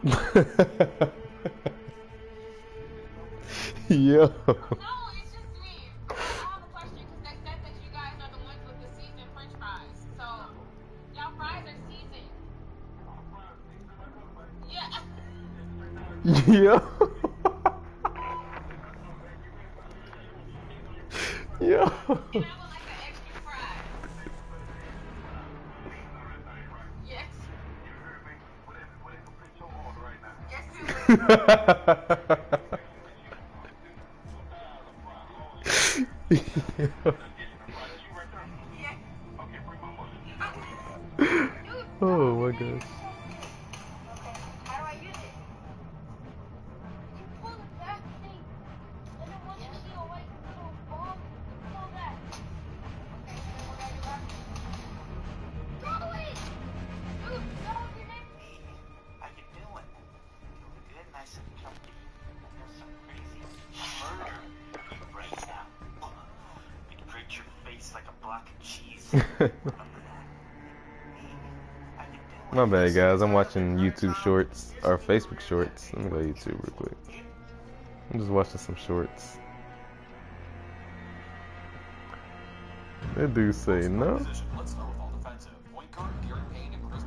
Yo. No, it's just me. I have a question because they said that you guys are the ones with the seasoned French fries. So y'all fries are seasoned. Yeah. Yo. Yo. And I would like an extra fry. Yes. Yes, yeah. Oh my gosh. How do I use it? You pull the back thing, and then once you see a white little ball, pull that. Okay, then what do I do after? Throw it! Dude, throw up your neck. How you doing? Doing good, nice and comfy. I know some crazy murder in your brains now. You can grate your face like a block of cheese. Remember that? How you doing? My bad, guys. I'm watching YouTube shorts or Facebook shorts. Let me go to YouTube real quick. I'm just watching some shorts. That dude say no. Let's start with all defensive. Point guard, Gary Payne and Chris.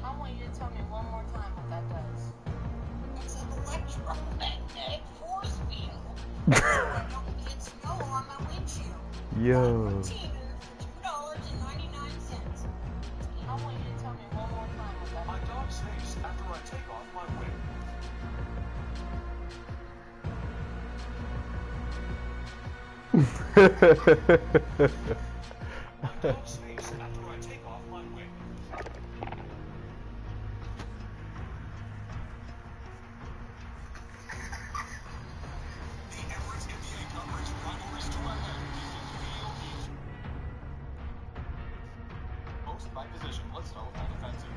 I want you to tell me one more time what that does. It's an electromagnetic force field. So I don't get snow on my windshield. Yo. $2.99. I want you to tell me one more time what that My dog sneezes after I take off my wig. My dog sneezes after I take off my wig. The Emirates NBA coverage rivalries to a head. Post by position. Let's start with all defensive.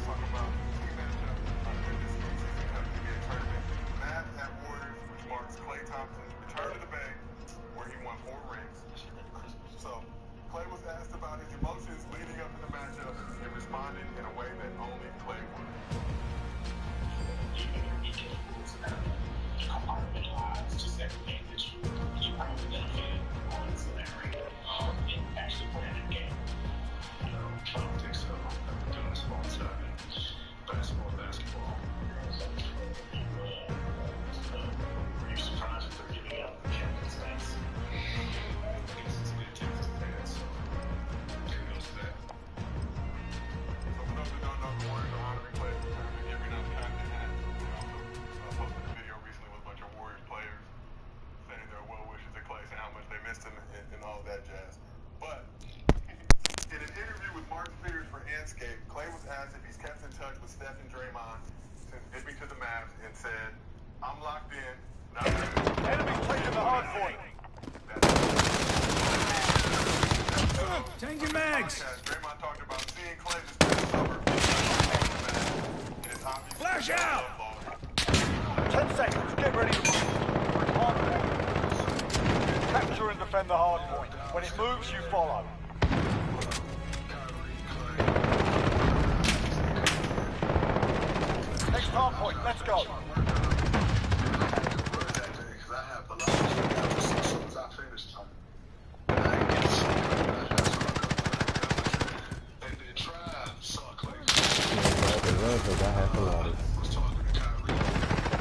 Talk about key matchup in this season of the NBA tournament. Mavs at Warriors, which marks Klay Thompson's return to the Bay, where he won 4 rings. So, Klay was asked about his emotions leading up to the matchup and responded in a way that only Klay would. So for those that don't know, the Warriors are honoring Klay for giving up captain hats. We also posted a video recently with a bunch of Warriors players saying their well wishes to Klay, saying how much they missed him and all that jazz. But in an interview with Martin Spears for Anscape, Klay was asked if he's kept in touch with Steph and Draymond since dipping to the Mavs and said, "I'm locked in. Not Enemy taking the hard point. Changing mags. Draymond talked about seeing Klay this past summer. And it's obvious Flash out! lost. 10 seconds. Get ready. Hard point. Capture and defend the hard point. When it moves, you follow. Next hard point. Let's go.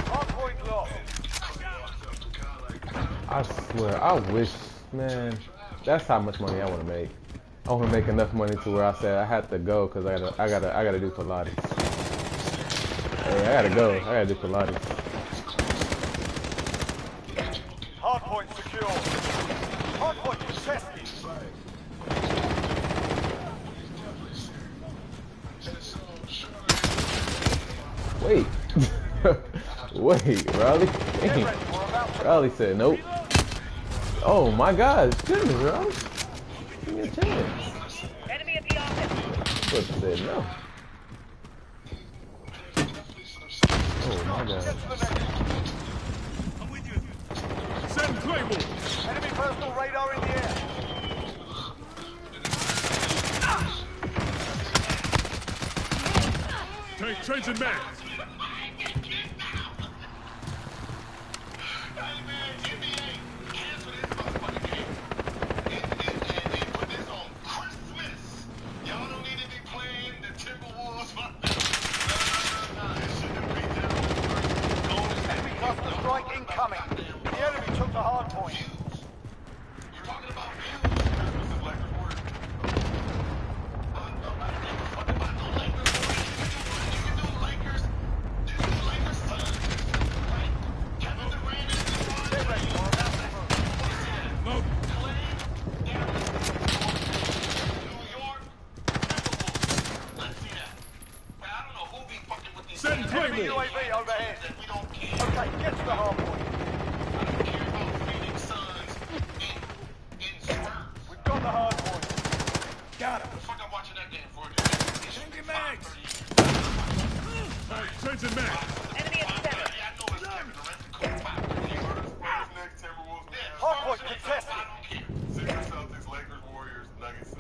Hard point lost. I swear, I wish, man, that's how much money I want to make. I want to make enough money to where I said I had to go because I gotta do Pilates. Hey, I gotta go. I gotta do Pilates. Hardpoint secure. Hardpoint contested. Wait. Wait, Riley? Get Dang. ready, we're about to Riley said nope. Oh my God, goodness, Riley. Give me a chance. Enemy at the office. But said no. Oh my get God. to the next. I'm with you. Send Claymore. Enemy personal radar in the air. Tank, trench, and mag. Enemy cluster strike incoming. The enemy took the hard point. You're talking about views. This is Lakers Warriors. Get ready, we're about to move. Load. Send Enemy Claymore. UAV overhead. Okay, get to the hard point. We've got the hard point. Got him. Change your mags. Tank, trench, and mag. Enemy at center. Hard point contested. Sixers, Celtics, Lakers, Warriors, Nuggets,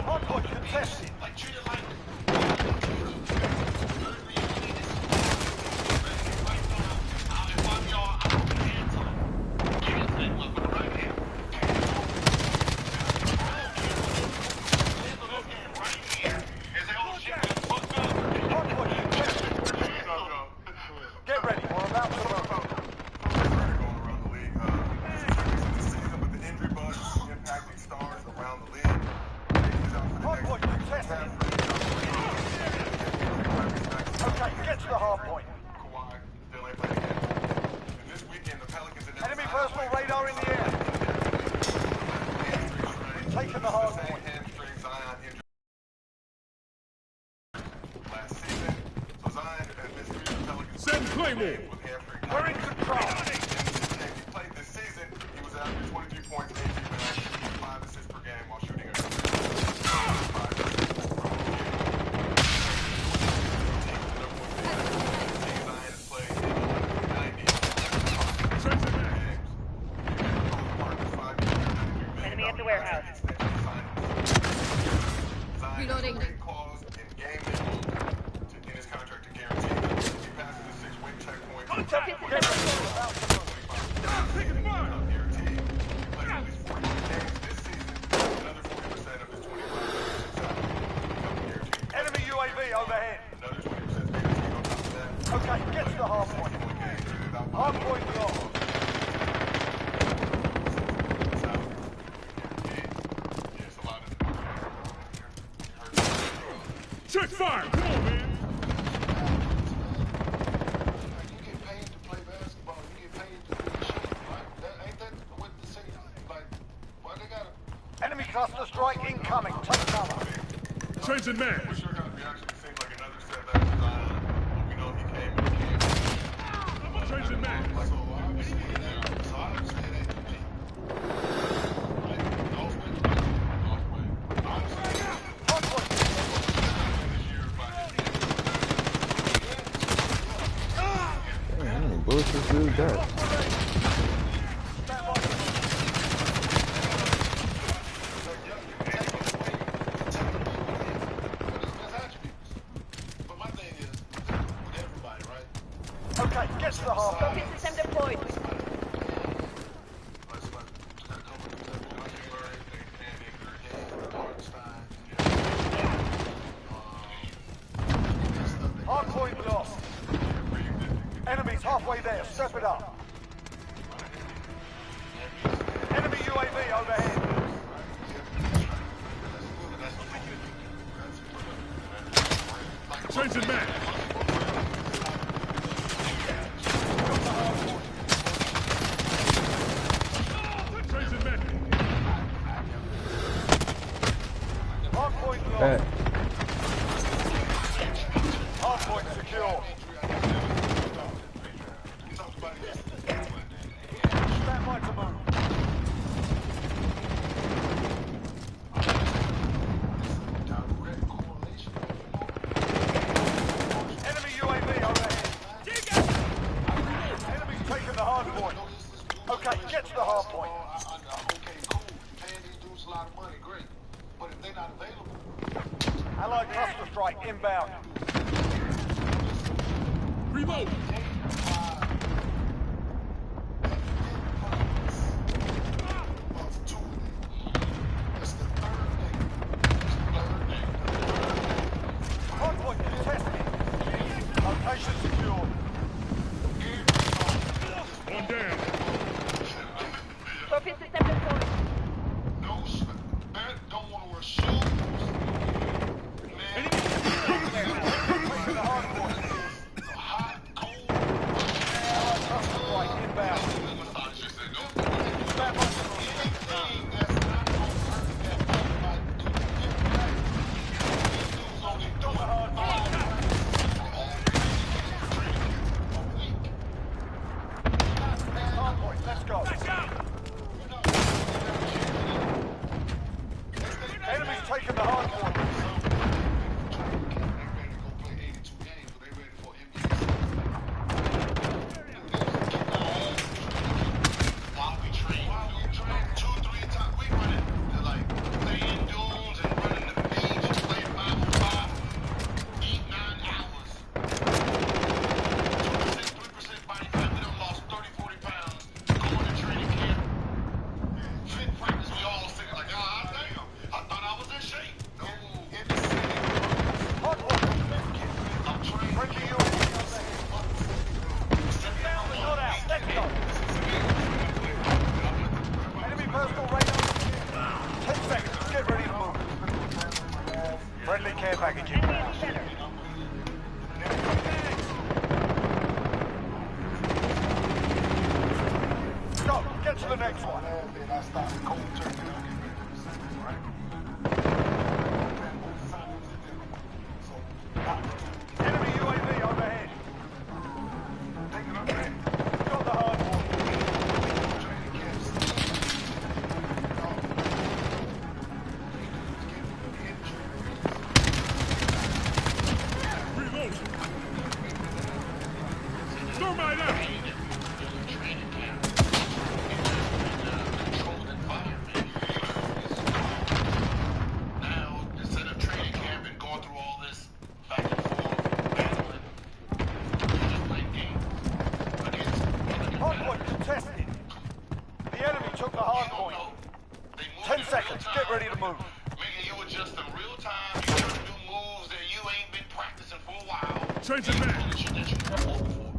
Hard point contested. Hard point contested. Get ready, we're about to move. Hard point contested. Okay, get to the hard point. Enemy personal radar in the air. We've taken the hard point. Send Claymore. We're in control. He played this season. He was averaging 23 points, 8 rebounds, 5 assists per game while shooting a Enemy at the warehouse. Reloading. Get ready, we're about to move. Taking fire. Enemy UAV overhead. Okay, get to the hard point. Hard point lost. Check fire. Come on, man. Enemy cluster strike incoming. Take cover. Trench, and mag. Sure got the reaction. It seems like another setback for Zion, but we know he came when he came. Trench, and mag. Hard point. Damn, how many bullets this dude got? Okay, get to the hard point. Focus system deployed. Hard point lost. Enemies halfway there. Step it up. Enemy UAV overhead. Trench, and mag. point. Okay, get to the hard point. Okay, cool. You're paying these dudes a lot of money, great. But if they're not available, Allied cluster strike inbound. Reload! Hardpoint contested. Location secured. One down. Focus system deployed. no, man, don't want to wear shoes. Man, Taking the hard point. hot, cold. Allied cluster strike inbound. Stand by. Anything that's not gonna hurt that fight, do it. These dudes only Got the hard point. Hard point, let's go. Enemy's taking the hard point. While we train 2-3 times, we running like sand dunes and running the beach and playing 5-on-5, 8-9 hours. 2%, 3% body fat. We done lost 30-40 pounds going to training camp. Fit practice, we all sitting like, ah, damn, I thought I was in shape. No, in the city. Hard point. I'm trained. Friendly UAV on the head. Down and not out. Let's go. Enemy personal radar. 10 seconds. Get ready to move. Friendly care package Enemy inbound. at the center. Go. Get to the next one. I stopped cold turkey. I'll get ready for the second, right? Enemy UAV overhead. Got the hard point. Reload! Thermite out! Controlled environment. Now, instead of training camp and going through all this back and forth, battling, you just play games against other Hard competitors. point contested. The enemy took the hard point. They move 10 in seconds. real Get time, ready to move. Making you adjust in real time. You try to do moves that you ain't been practicing for a while. Changing back. Doing shit that you never before.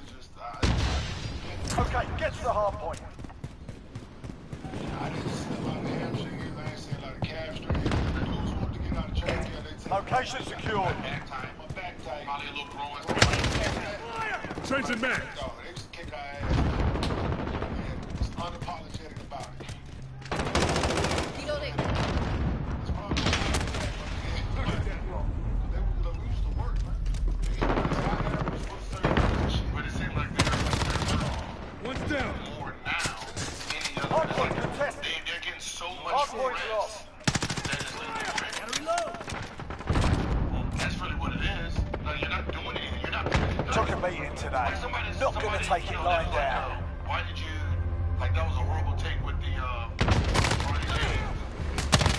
It's just, Okay, get to the hard point. I didn't slip out the hamstring either. I ain't saying like a calf strain. The dudes want to get out of training camp. They take Location secured. back time. My back tight. Probably a little growing. Changing back. Dog, they just kick our ass. And it's unapologetic about it. Reloading. That's why we used to work, man. But it seemed like One's down. more now. Any Hard other point contested. they're getting so much Hard point rest lost. that it's like they're ready. Well, that's really what it is. Like, you're not doing anything. You're not. Took a beating today. Not gonna take it lying down. Why did you? Like, that was a horrible take with the Ronnie James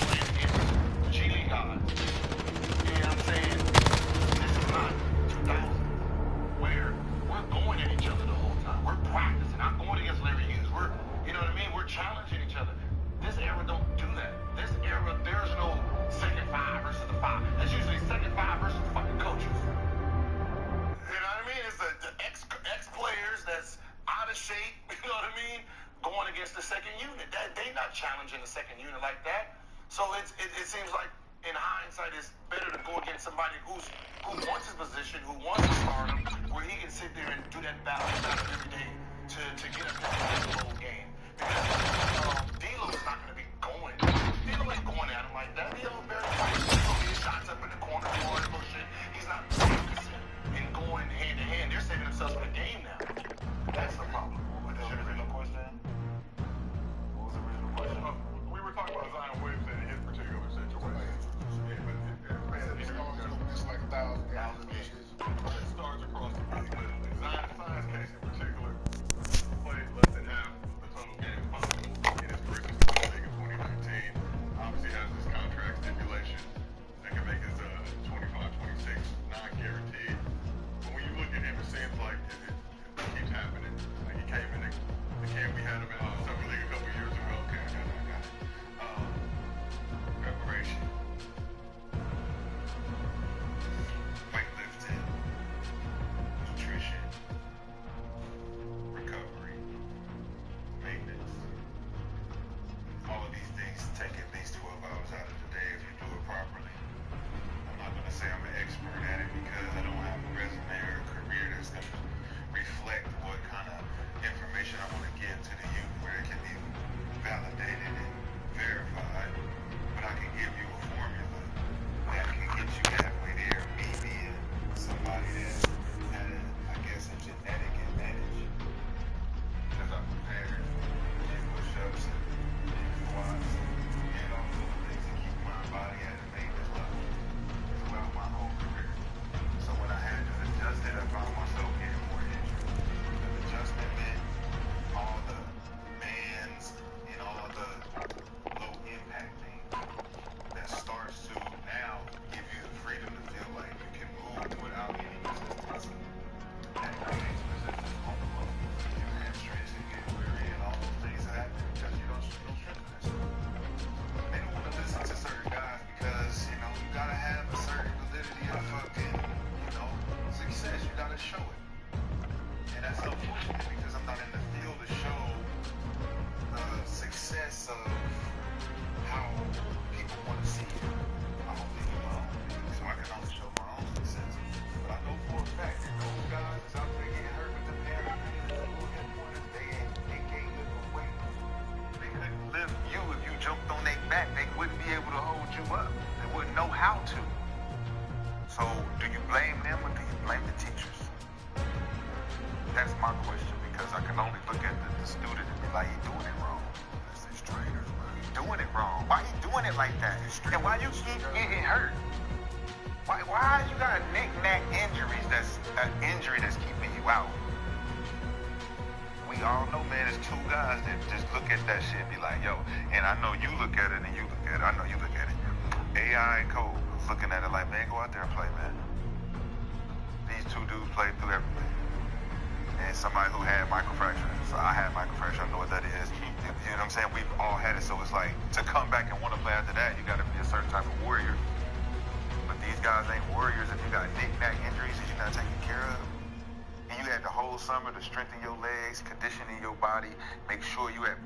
playing against G League guys. You know what I'm saying? This is not 2000 where we're going at each other the whole time. We're practicing. I'm going against Larry Hughes. We're, you know what I mean? We're challenging each other. This era don't do that. This era, there's no second five versus the five. That's usually second five versus fucking coaches. You know what I mean? It's the ex players that's out of shape. You know what I mean? Going against the second unit. They not challenging the second unit like that. So it seems like in hindsight, it's better to go against somebody who wants his position, who wants to start him, where he can sit there and do that battle every day to get up to the whole game. Because D-Lo's not going to be going. D-Lo ain't going at him like that. D-Lo very quiet. He shots up in the corner, bullshit. He's not practicing and going hand to hand. They're saving themselves for the game now. That's the problem. What is your original question? What was the original question? We were talking about Zion Williamson in his particular situation. It's like 1,000 games. It stars across the league, but Zion gotta show it. And that's unfortunate because I'm not in the field to show the success of how people want to see it. I'm only in my own league, so I can only show my own success. But I know for a fact that those guys is out there getting hurt with the hammer, they can't lift a weight. They couldn't lift you if you jumped on their back. They wouldn't be able to hold you up. They wouldn't know how to. So do you blame them or do you blame the teachers? That's my question, because I can only look at the student and be like, he's doing it wrong. That's his trainers, man. He's doing it wrong. Why he doing it like that? And why you keep getting hurt? Why you got knick-knack injuries that's an injury that's keeping you out? We all know, man, there's two guys that just look at that shit and be like, yo, and I know you look at it and you look at it. I know you look at it. AI and Cole looking at it like, man, go out there and play, man. These two dudes played through everything. And somebody who had microfracture. So I had microfracture, I know what that is. You know what I'm saying? We've all had it, so it's like, to come back and want to play after that, you gotta be a certain type of warrior. But these guys ain't warriors if you got knick-knack injuries that you're not taking care of. And you had the whole summer to strengthen your legs, conditioning your body, make sure you at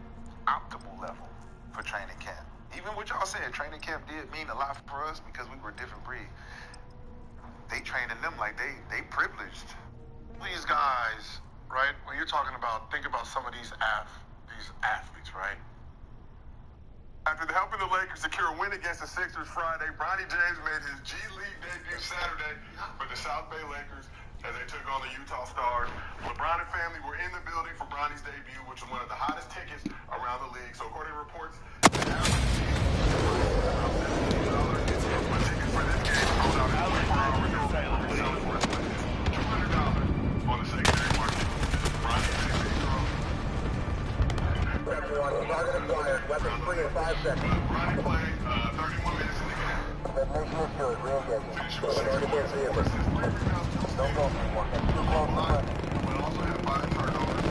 optimal level for training camp. Even what y'all said, training camp did mean a lot for us because we were a different breed. They training them like they privileged. These guys, right? When you're talking about, think about some of these athletes, right? After helping the Lakers secure a win against the Sixers Friday, Bronny James made his G League debut Saturday for the South Bay Lakers as they took on the Utah Stars. LeBron and family were in the building for Bronny's debut, which was one of the hottest tickets around the league. So according to reports, the average ticket for this game sold out in 24 hours ago. Selling for $200 on the secondary market. Bronny Weapon free in 5 seconds. Bronny played 31 minutes in the game. Detonation is good. Real good. Finishing with 6 points, 4 assists, 3 rebounds, 2 steals. Don't go for one. Too close to one. But also had 5 turnovers.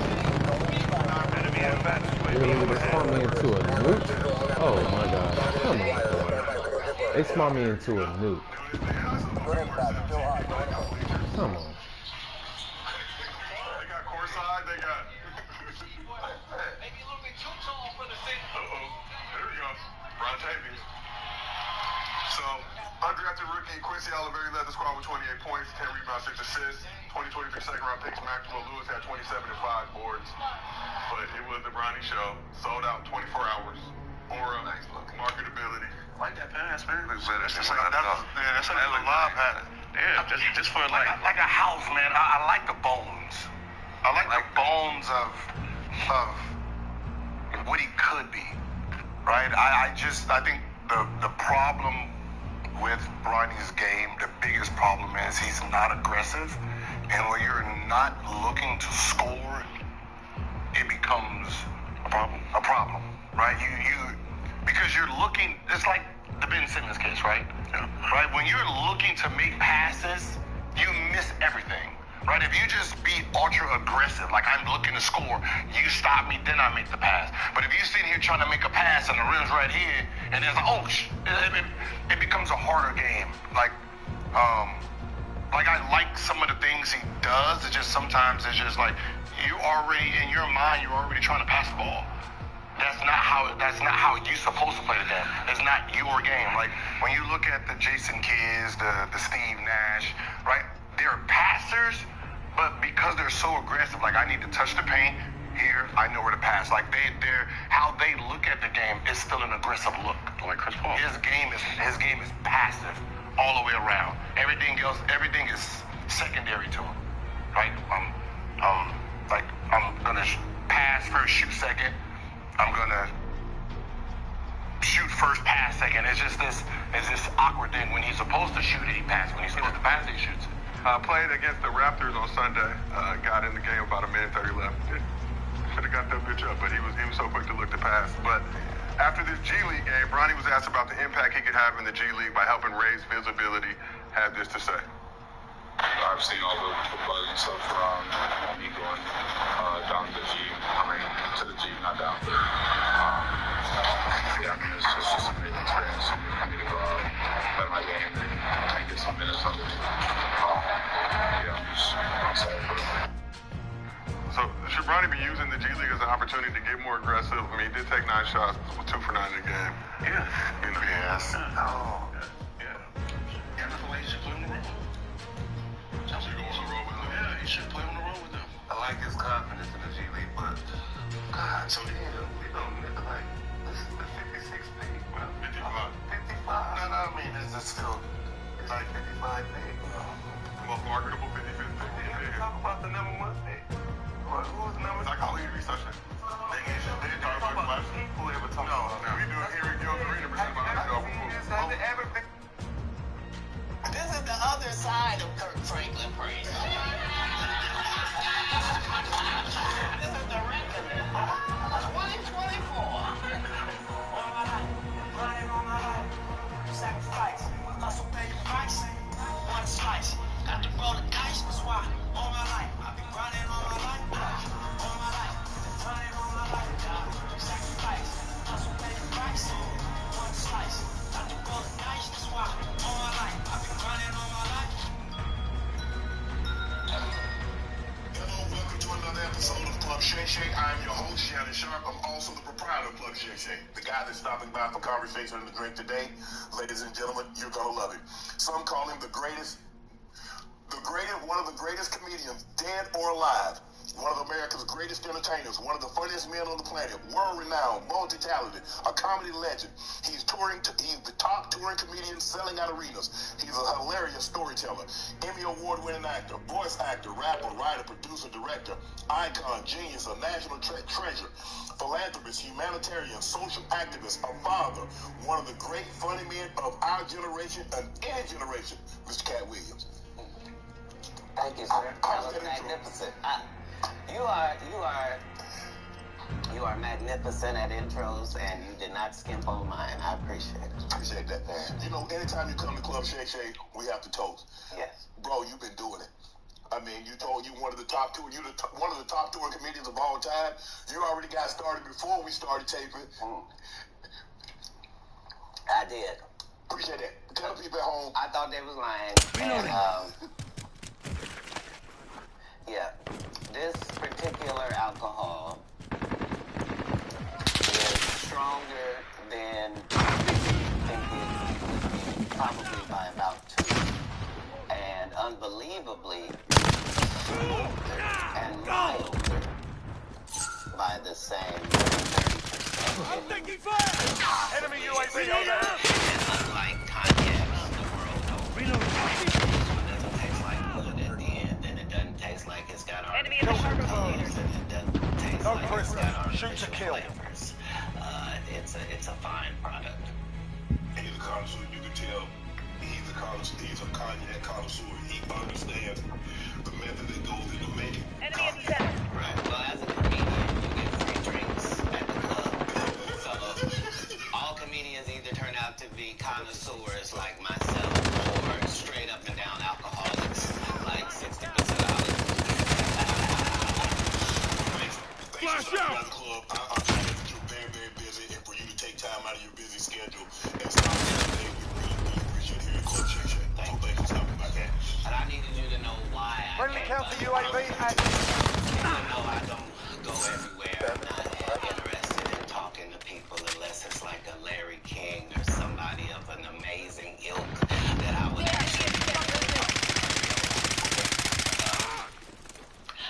Enemy advance. Really, they smart me into a nuke? Oh my god. Come on, boy. They smart me into a nuke. Good impact. Still hot. Come on. They got courtside, they got... Maybe a little bit too tall for the thing. Uh-oh. There we go. Ron Tavius. So, undrafted rookie Quincy Oliveri led the squad with 28 points, 10 rebounds, 6 assists. 2023 second-round picks Maxwell Lewis had 27 and 5 boards. But it was the Bronny show. Sold out 24 hours. Aura, marketability. Like that pass, man. Looks better That's than just like what I thought. that's like a lob pattern. Yeah, just for like a house, man. I like the bones. I like the bones of what he could be, right? I think the problem with Bronny's game, the biggest problem is he's not aggressive, and when you're not looking to score, it becomes a problem, right? You because you're looking. It's like the Ben Simmons case, right? Yeah. Right. When you're looking to make passes, you miss everything. Right? If you just be ultra aggressive, like I'm looking to score, you stop me, then I make the pass. But if you're sitting here trying to make a pass and the rim's right here, and there's it becomes a harder game. Like I like some of the things he does. It's just sometimes it's just like you already in your mind, you're already trying to pass the ball. That's not how you're supposed to play the game. It's not your game. Like when you look at the Jason Kidds, the Steve Nash, right? They're passers, but because they're so aggressive, like I need to touch the paint here, I know where to pass. Like they're how they look at the game is still an aggressive look. Like Chris Paul. His game is passive all the way around. Everything is secondary to him. Right? I'm gonna pass first, shoot second. I'm gonna shoot first, pass second. It's this awkward thing. When he's supposed to shoot it, he passes. When he's supposed to pass it, he shoots it. Played against the Raptors on Sunday. Got in the game about a minute 30 left. Should have got that bitch up, but he was so quick to look to pass. But after this G League game, Bronny was asked about the impact he could have in the G League by helping raise visibility. Had this to say. I've seen all the buzz and stuff around me going down to the G. I mean, to the G, not down there. Yeah, I mean, it's just an amazing experience for me to go out, play my game, and get some minutes under me. Yeah, I'm just outside for them. So should Bronny be using the G League as an opportunity to get more aggressive? I mean, he did take 9 shots, was 2 for 9 in the game. Yeah. You know, Yes. Oh. yeah. Yeah, that's the way he should play on the road. So you go on the road with him? Yeah, he should play on the road with them. I like his confidence in the G League, but God, so then we don't like this is the 56 big, bro. 55. 55. No, I mean it's just still it's like 55 big, bro. Most marketable 55. Yeah, talk about the number 1 pick. What? Who's number? Like all you research it. They talk about people ever talk about. No, we do it here in Gil's Arena, but it's about ourselves. This is the other side of Kirk Franklin praise. This is the reckoning. 2024. Running on my life. Sacrifice. Hustle, pay the price. One slice. Got to roll the dice. That's why all my life I've been grinding all my life. All my life. Running on my life. Sacrifice. Hustle, pay the price. One slice. Got to roll the dice. That's why all my life I've been grinding all my life. Hello, welcome to another episode of Club Shay Shay. I am your host, Shannon Sharp. I'm also the proprietor of Club Shay Shay, the guy that's stopping by for conversation and a drink today. Ladies and gentlemen, you're gonna love it. Some call him one of the greatest comedians, dead or alive. One of America's greatest entertainers, one of the funniest men on the planet, world-renowned, multi-talented, a comedy legend. He's the top touring comedian selling out arenas. He's a hilarious storyteller, Emmy award-winning actor, voice actor, rapper, writer, producer, director, icon, genius, a national treasure, philanthropist, humanitarian, social activist, a father, one of the great funny men of our generation and any generation, Mr. Cat Williams. Thank you, sir. That was magnificent. You are magnificent at intros, and you did not skimp on mine. I appreciate it. Appreciate that. You know, anytime you come to Club Shay Shay, we have to toast. Yes. Bro, you've been doing it. I mean, you told you one of the top touring comedians of all time. You already got started before we started taping. I did. Appreciate that. Tell the people at home. I thought they was lying. And, yeah, this particular alcohol is stronger than I think it probably by about 2, and unbelievably smoother and milder by the same 30%. I'm taking fire! Enemy UAV over there! And unlike cognac, the world over, this one doesn't taste like wood at the end, and it doesn't taste like it's got artificial colors, and it doesn't taste No like it's Christmas. got Shoot to artificial kill. flavors. It's a fine product. He's a connoisseur. You can tell he's a connoisseur. He's a cognac connoisseur. He understands the method that goes into making cognac. Right. Well, as a comedian, you get free drinks at the club. So all comedians either turn out to be connoisseurs like myself, or straight up and down alcoholics like 60% of Flash out! Club. I understand that you're very, very busy, and for you to take time out of your busy schedule and stop today, we really appreciate hearing Club Shay Shay. So thank you for stopping by. But I needed you to know why I Friendly came counter by. UAV active. Even though I don't go everywhere, I'm not interested in talking to people unless it's like a Larry King or somebody of an amazing ilk that I would actually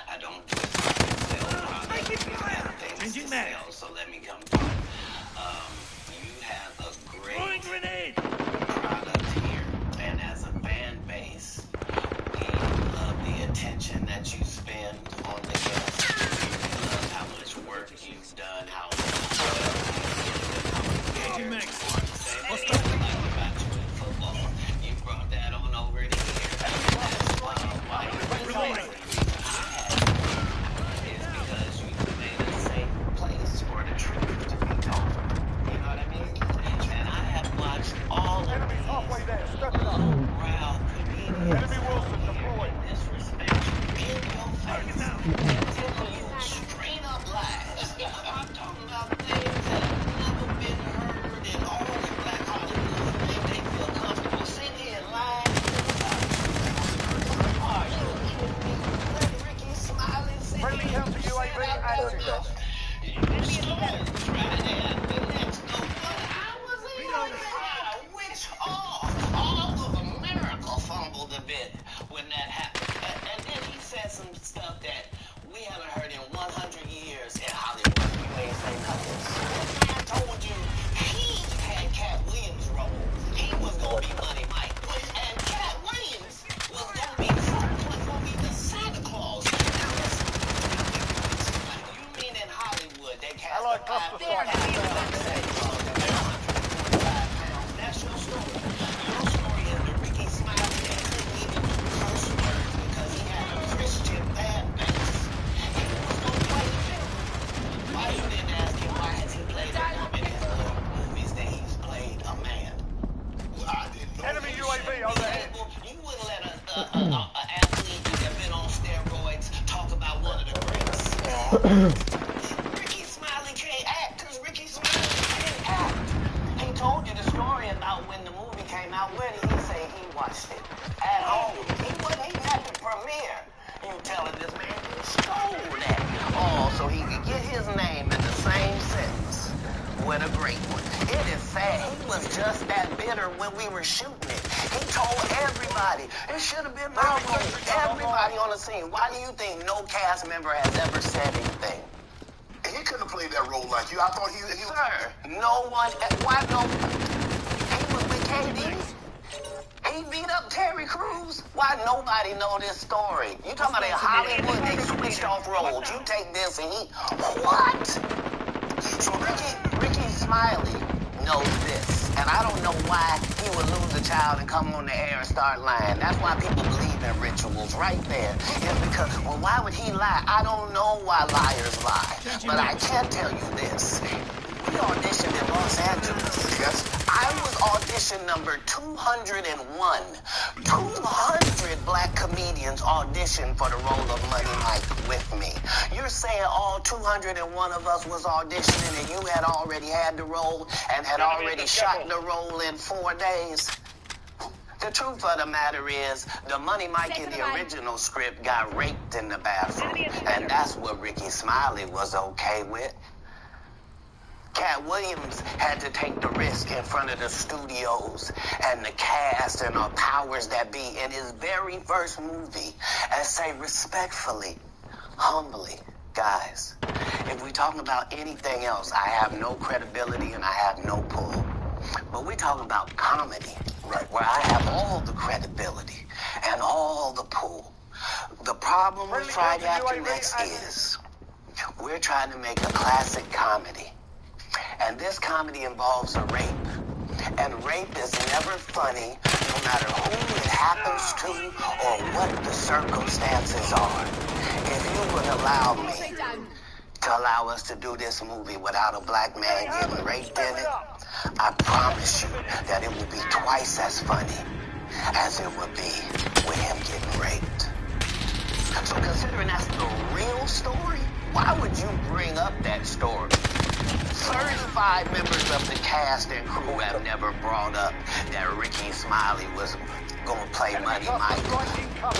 I don't do it to sell products. I have things to sell, so let me come to it. You have a great product here, and as a fan base, we love the attention that you spend on the guests. We love how much work you've done, how What's about you in football? You brought that on over to here. That's why is because you made a safe place for the truth to be told. You know what I mean? And I have watched all of Enemy's halfway there. Step it up. proud comedians Enemy Wilson deployed. disrespect you in your face. All of America fumbled a bit when that happened. And then he said some stuff that we haven't heard in 100 years in Hollywood. You ain't say nothing. This man told you he had Cat Williams' role. He was going to be Money Mike. And Cat Williams was going to be the Santa Claus. Now listen, you mean in Hollywood they cast a 5 Santa Claus? That's your story. Your story is the Ricky Smiley that couldn't even do curse words because he had a Christian fan base. He was going to play the villain. Why you didn't ask him why has he played a woman in other movies that he's played a man? Well, I didn't know. Enemy UAV overhead. You wouldn't let an athlete that been on steroids talk about one of the greats. Ricky Smiley can't act because Ricky Smiley can't act. He told you the story about when the movie came out. Where did he say he watched it? At home. He wasn't even at the premiere. You telling this man he stole that. Oh, so he could get his name in the same sentence with a great one. It is sad. He was just that bitter when we were shooting it. He told everybody, it should have been my role. Everybody on the scene. Why do you think no cast member has ever said anything? He couldn't have played that role like you. I thought he was... Sir, no one... Why no... He was with KD. He beat up Terry Crews. Why nobody know this story? You talking about in Hollywood, they switched off roles. You take this and he... What? So Ricky Smiley knows this. And I don't know why he would lose a child and come on the air and start lying. That's why people believe in rituals right there. It's because, well, why would he lie? I don't know why liars lie. But I can tell you this. We auditioned in Los Angeles. Yes. I was audition number 201. 200 black comedians auditioned for the role of Money Mike with me. You're saying all 201 of us was auditioning and you had already had the role and had already shot the role in 4 days? The truth of the matter is, the Money Mike in the original script got raped in the bathroom. And that's what Ricky Smiley was okay with. Cat Williams had to take the risk in front of the studios and the cast and the powers that be in his very first movie and say respectfully, humbly, guys, if we talking about anything else, I have no credibility and I have no pull. But we're talking about comedy, right, where I have all the credibility and all the pull. The problem with Friday After Next is we're trying to make a classic comedy. And this comedy involves a rape. And rape is never funny, no matter who it happens to or what the circumstances are. If you would allow me to allow us to do this movie without a black man getting raped in it, I promise you that it will be twice as funny as it would be with him getting raped. So considering that's the real story, why would you bring up that story? 35 members of the cast and crew have never brought up that Ricky Smiley was going to play Money Mike.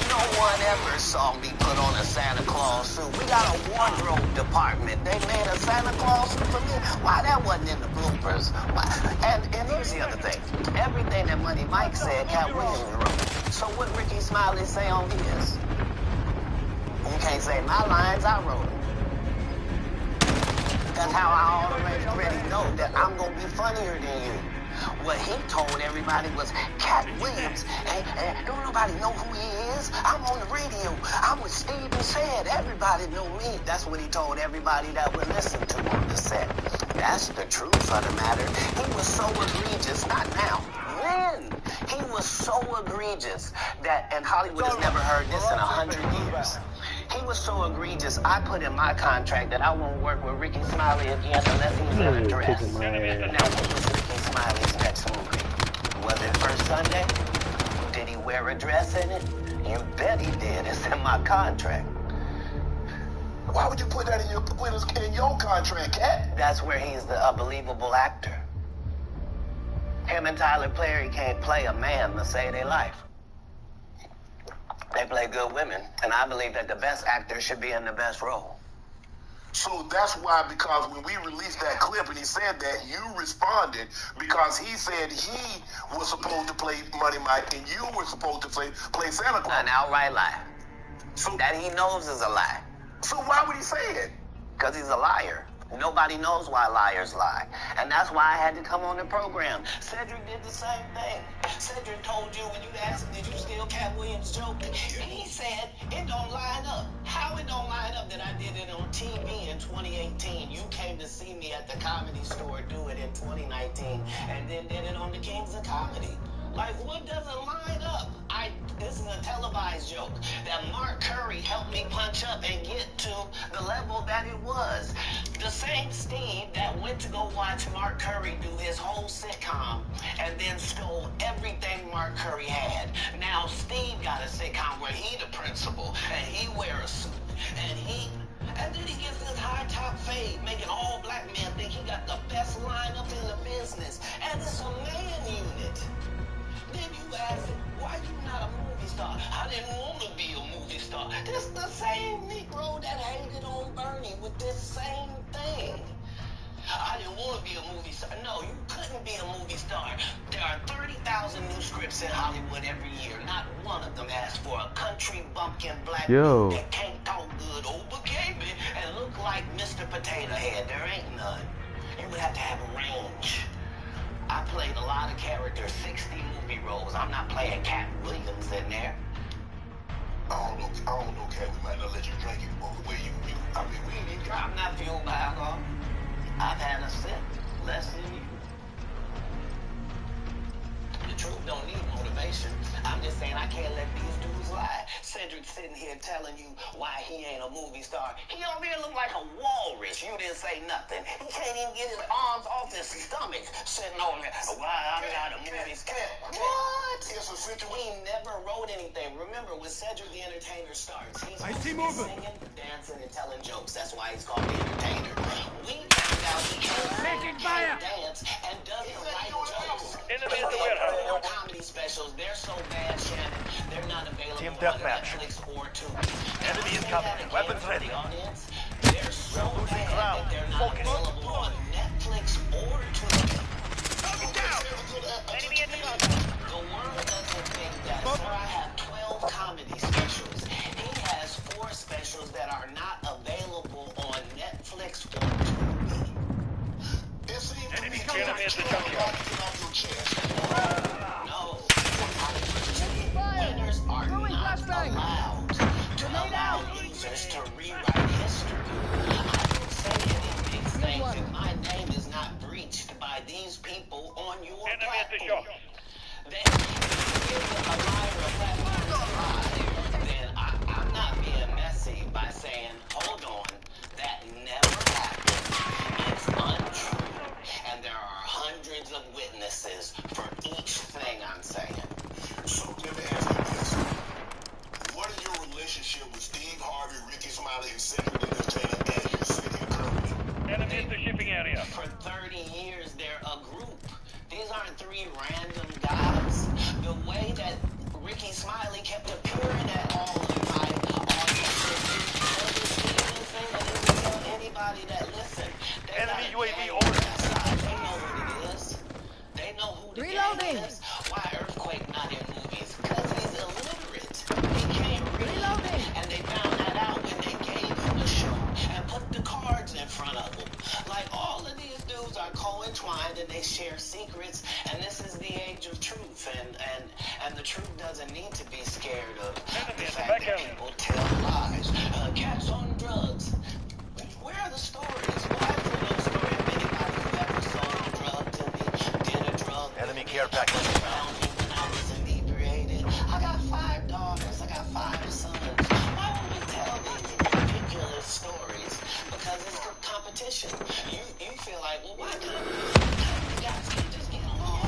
No one ever saw me put on a Santa Claus suit. We got a wardrobe department. They made a Santa Claus suit for me. Why that wasn't in the bloopers? Why? And here's the other thing. Everything that Money Mike said, Cat Williams wrote. So what Ricky Smiley say on his? You can't say my lines, I wrote them. That's how I already know that I'm going to be funnier than you. What he told everybody was Cat Williams. And don't nobody know who he is. I'm on the radio. I'm with Steve and Said. Everybody know me. That's what he told everybody that would listen to on the set. That's the truth of the matter. He was so egregious. Not now. Then he was so egregious that, and Hollywood has never heard this in 100 years. He was so egregious, I put in my contract that I won't work with Ricky Smiley again unless he's in a dress. Now, what was Ricky Smiley's next movie? Was it First Sunday? Did he wear a dress in it? You bet he did. It's in my contract. Why would you put that in your contract, Cat? That's where he's a believable actor. Him and Tyler Perry can't play a man to save their life. They play good women, and I believe that the best actor should be in the best role. So that's why, because when we released that clip and he said that, you responded because he said he was supposed to play Money Mike and you were supposed to play Santa Claus. An outright lie. So That he knows is a lie. So why would he say it? Because he's a liar. Nobody knows why liars lie. And that's why I had to come on the program. Cedric did the same thing. Cedric told you when you asked him, did you steal Cat Williams' joke? And he said, it don't line up. How it don't line up that I did it on TV in 2018? You came to see me at the Comedy Store do it in 2019 and then did it on the Kings of Comedy. Like, what doesn't line up? This is a televised joke that Mark Curry helped me punch up and get to the level that it was. The same Steve that went to go watch Mark Curry do his whole sitcom and then stole everything Mark Curry had. Now Steve got a sitcom where he the principal and he wear a suit and then he gets this high top fade, making all black men think he got the best lineup in the business. And it's a man unit. Then you ask him, why you not a movie star? I didn't want to be a movie star. This the same Negro that hated on Bernie with this same thing. I didn't want to be a movie star. No, you couldn't be a movie star. There are 30,000 new scripts in Hollywood every year. Not one of them asks for a country bumpkin black dude that can't talk good over Gaby and look like Mr. Potato Head. There ain't none. You would have to have a range. I played a lot of characters, 60 movie roles. I'm not playing Cat Williams in there. I don't know, Cat. We might not let you drink anymore. The way we ain't even got. I'm not fueled by alcohol. I've had a sip, less than you. The truth don't need motivation. I'm just saying I can't let these dudes lie. Cedric's sitting here telling you why he ain't a movie star. He over here look like a walrus. You didn't say nothing. He can't even get his arms off his stomach sitting over there. Why I'm not a movie star. What? It's a situation. He never wrote anything. Remember, when Cedric the Entertainer starts, he's singing, dancing, and telling jokes. That's why he's called the Entertainer. We found out he can't dance and doesn't write jokes. Four comedy specials. They're so bad, Shannon. They're not available Team on deathmatch. Netflix or Tubi. Enemy is coming. Weapons ready. They're so losing bad ground. that they're not Focus. available on Netflix or Tubi. The world doesn't think that. Sir, I have 12 comedy specials. He has 4 specials that are not available on Netflix or Tubi. It seems to me Enemy at the junkyard. No. Winners are not allowed to allow losers to rewrite history. I don't say any big things if my name is not breached by these people on your platform. Then if you give a liar a platform to lie, then I'm not being messy by saying, hold on, that never happened. It's untrue. And there are hundreds of witnesses for each thing I'm saying. So let me ask you this. What is your relationship with Steve Harvey, Ricky Smiley, and Cedric the Entertainer as you sit here currently? Enemy at the shipping area. For 30 years, they're a group. These aren't 3 random guys. The way that Ricky Smiley kept appearing at all of my audiences, anybody that listened. Enemy UAV over. over. They know what it is. They know who the gang is. Why Earthquake not in movies? Because he's illiterate. He can't read. And they found that out when they gave him the show and put the cards in front of him. Like, all of these dudes are co-entwined and they share secrets, and this is the age of truth, and the truth doesn't need to be scared of the fact that people tell lies. Cats on drugs. Where are the stories? Why is there no story of anybody who ever sold a drug to me, did a drug? Enemy care package. Found me when I was inebriated. I got 5 daughters. I got 5 sons. Why would we tell these ridiculous stories? Because it's the competition. You feel like, well, why couldn't you guys just get along?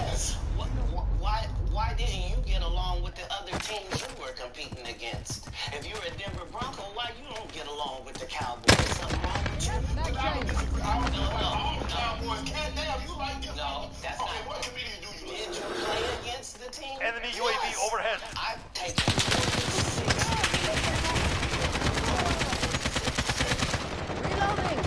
Why didn't you get along with the other teams you were competing against? If you're a Denver Bronco, why you don't get along with the Cowboys? Something wrong with you? No, that's not. What comedian do you Did you play against the team? Enemy UAV overhead. I've taken 60. Reloading.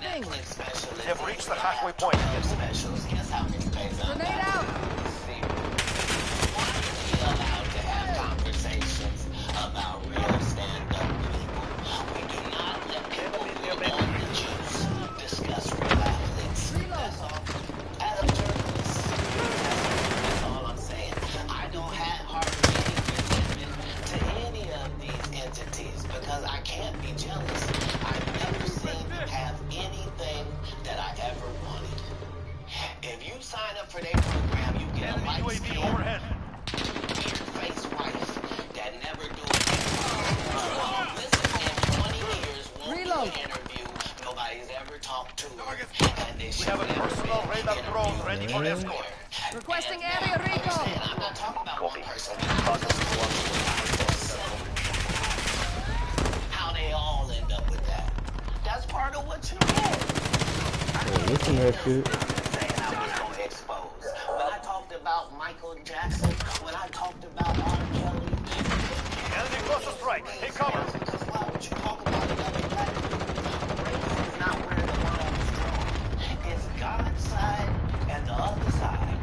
Reloading. Netflix special. They have reached the halfway point. Specials. Guess how many pays I'm Grenade out. allowed to have conversations about real stand-up people. We do not let people who are on the juice discuss real athletes. That's all. As a journalist, that's all I'm saying. I don't have hardly any resentment to any of these entities because I can't be jealous. I've never seen them have anything that I ever wanted. If you sign up for their program, you get a light UAV skin, overhead. weird-faced wife that never do anything. Listen, in 20 years, won't do an interview. Nobody's ever talked to her, and they We should have a never personal been radar drone interviewed ready for Man. escort. Requesting And area now, recon. understand, I'm not talking about one person. How they all end up with that. That's part of what you get. Yeah, listen to that shit. Saying I was going to expose. When I talked about Michael Jackson, when I talked about R. Kelly, Enemy cluster strike. Take cover. because why would you talk about another black dude? Race is not where the line is drawn. It's God's side and the other side.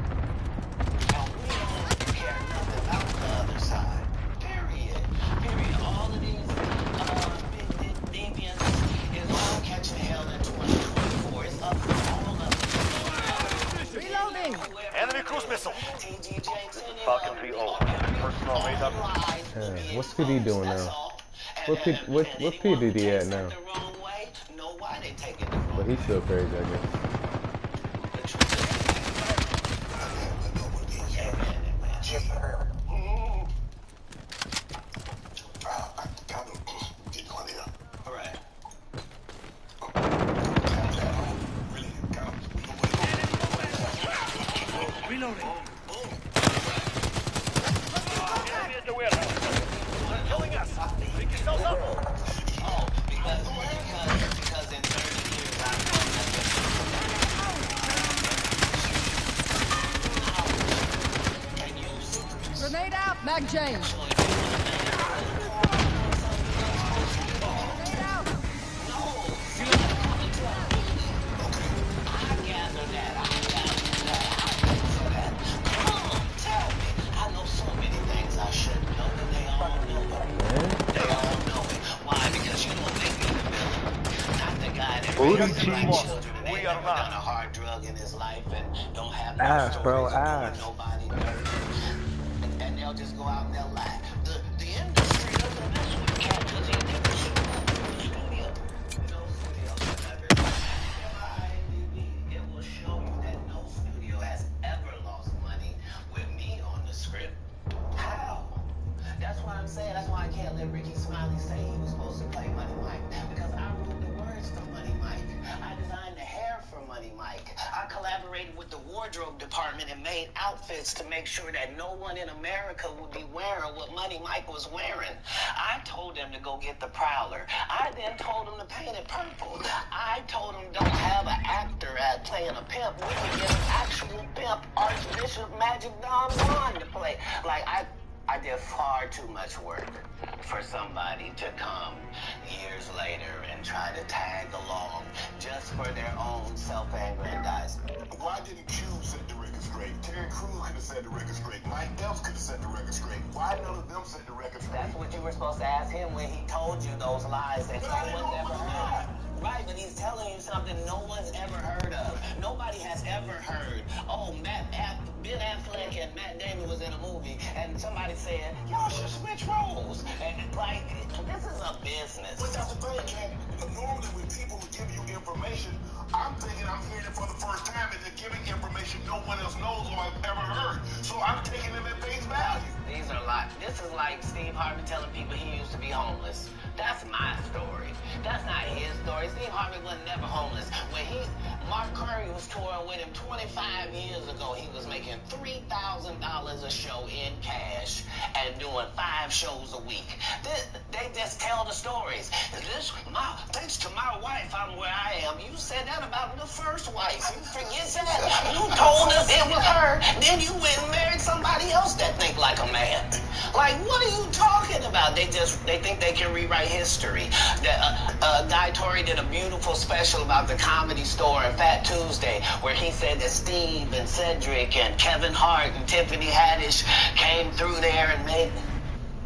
And we don't care nothing about the other side. Period. Period. All of these big deviants is all catching hell in 2024. It's up to all of them. Reloading. Enemy cruise missile. Falcon 3-0. Personal radar. What's PD doing now? What P did he at now? But he's still crazy, I guess. Reloading. Enemy at the warehouse. They're killing us. Pick yourselves up. Because in 30 years I've Grenade out. Mag change. Grenade out. I know so many things I should know, and they all know it. They all know it. Why? Because you don't make me the villain. Not the guy that raised my children and ain't never done a hard drug in his life and don't have no Ass, stories bro, of doing ass. nobody dirty. And they'll just go out and they'll lie. The industry doesn't mess with cat because he never should have the studio. No studio has ever it will show you that no studio has ever lost money with me on the script. How? That's why I'm saying, that's why I can't let Ricky Smiley say he was supposed to play Money Mike. Because I wrote the words for Money Mike. I designed the hair for Money Mike. I collaborated with the wardrobe department and made outfits to make sure that no one in America would be wearing what Money Mike was wearing. I told them to go get the Prowler. I then told them to paint it purple. I told them don't have an actor at playing a pimp. We can get an actual pimp, Archbishop Magic Don Juan to play. Like, I did far too much work for somebody to come years later and try to tag along just for their own self-aggrandizement. Why didn't Cube set the record straight? Terry Crews could have set the record straight. Mike Epps could have set the record straight. Why none of them set the record straight? That's what you were supposed to ask him when he told you those lies that no one's ever heard. Right, but he's telling you something no one's ever heard of. Nobody has ever heard. Oh, Ben Affleck and Matt Damon was in a movie, and somebody said, y'all should switch roles. And like, this is a business. But that's the thing, Ken. Normally when people give you information, I'm thinking I'm hearing it for the first time, and they're giving information no one else knows or I've ever heard. So I'm taking them at face value. These are lies. This is like Steve Harvey telling people he used to be homeless. That's my story. That's not his story. Steve Harvey was never homeless. When Mark Curry was touring with him 25 years ago, he was making $3,000 a show in cash and doing 5 shows a week. They just tell the stories. Thanks to my wife, I'm where I am. You said that about the first wife. You forget that. You told us it was her. Then you went and married somebody else that think like a man. Like, what are you talking about? They think they can rewrite history. Guy Torrey did a beautiful special about the Comedy Store and Fat Tuesday, where he said that Steve and Cedric and Kevin Hart and Tiffany Haddish came through there and made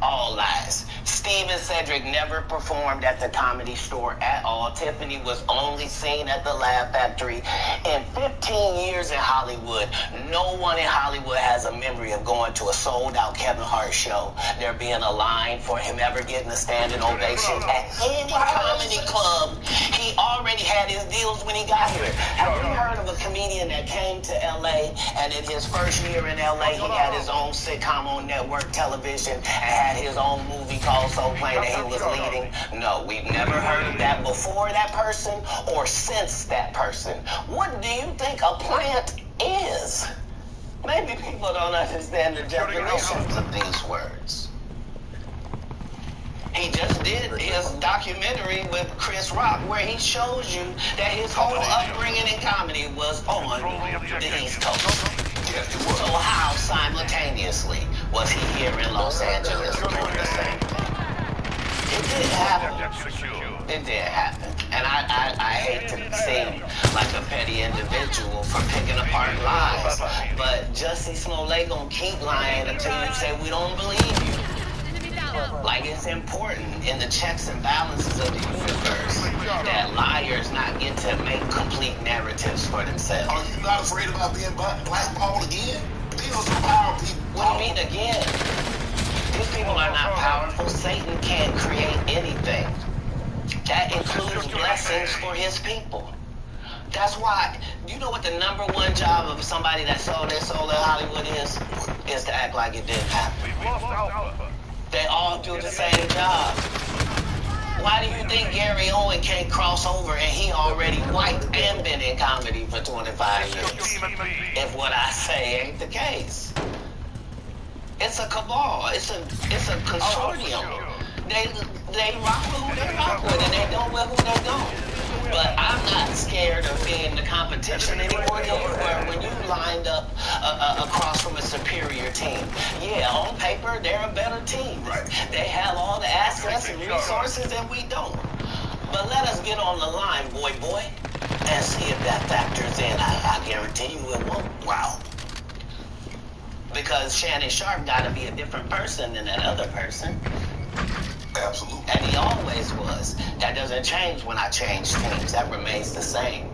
all lies. Steve and Cedric never performed at the Comedy Store at all. Tiffany was only seen at the Laugh Factory. In 15 years in Hollywood, no one in Hollywood has a memory of going to a sold-out Kevin Hart show, there being a line for him ever getting a standing ovation at any comedy club. He already had his deals when he got here. Have you heard of a comedian that came to LA and in his first year in LA, he had his own sitcom on network television and had his own movie called Soul Plane that he was leading? No, we've never heard of that before that person or since that person. What do you think a plant is? Maybe people don't understand the definitions of these words. He just did his documentary with Chris Rock where he shows you that his whole upbringing in comedy was on the East Coast. So how simultaneously was he here in Los Angeles doing the same thing? It did happen. It did happen. And I hate to seem like a petty individual for picking apart lies, but Jussie Smollett gonna keep lying until you say we don't believe you. Like, it's important in the checks and balances of the universe that liars not get to make complete narratives for themselves. Are you not afraid about being blackballed again? These are some powerful people. What do you mean again? These people are not powerful. Satan can't create anything. That includes blessings for his people. That's why, you know what the number one job of somebody that sold their soul in Hollywood is? Is to act like it didn't happen. They all do the same job. Why do you think Gary Owen can't cross over and he already white and been in comedy for 25 years? If what I say ain't the case. It's a cabal. It's a consortium. They rock with who they rock with and they go with who they don't. But I'm not scared of being the competition anymore than you were when you lined up across from a superior team. Yeah, on paper, they're a better team. They have all the assets and resources that we don't. But let us get on the line, boy, and see if that factors in. I guarantee you it won't. Wow. Because Shannon Sharp got to be a different person than that other person. Absolutely. And he always was. That doesn't change when I change teams. That remains the same.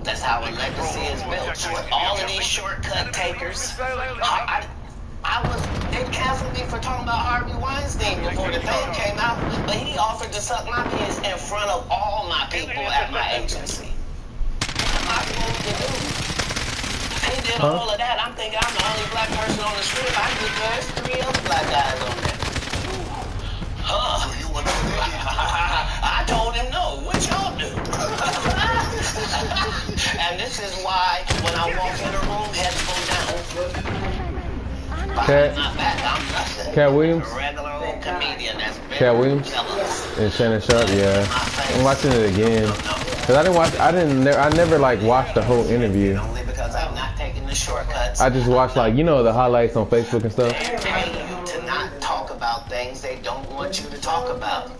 That's how a legacy is built. All of these shortcut takers. They canceled me for talking about Harvey Weinstein before the thing came out, but he offered to suck my kids in front of all my people at my agency. What am I supposed to do? He did all of that. I'm thinking I'm the only black person on the strip. I think there's 3 other black guys on there. I told him no. What y'all do? And this is why when I walk in the room, heads go down. Cat Williams? A regular old comedian that's Cat Williams? jealous. And Shannon Sharp, yeah. I'm watching it again. Cause I never like watched the whole interview. Only because I'm not taking the shortcuts. I just watched like, you know, the highlights on Facebook and stuff. They pay you to not talk about things they don't want you to talk about.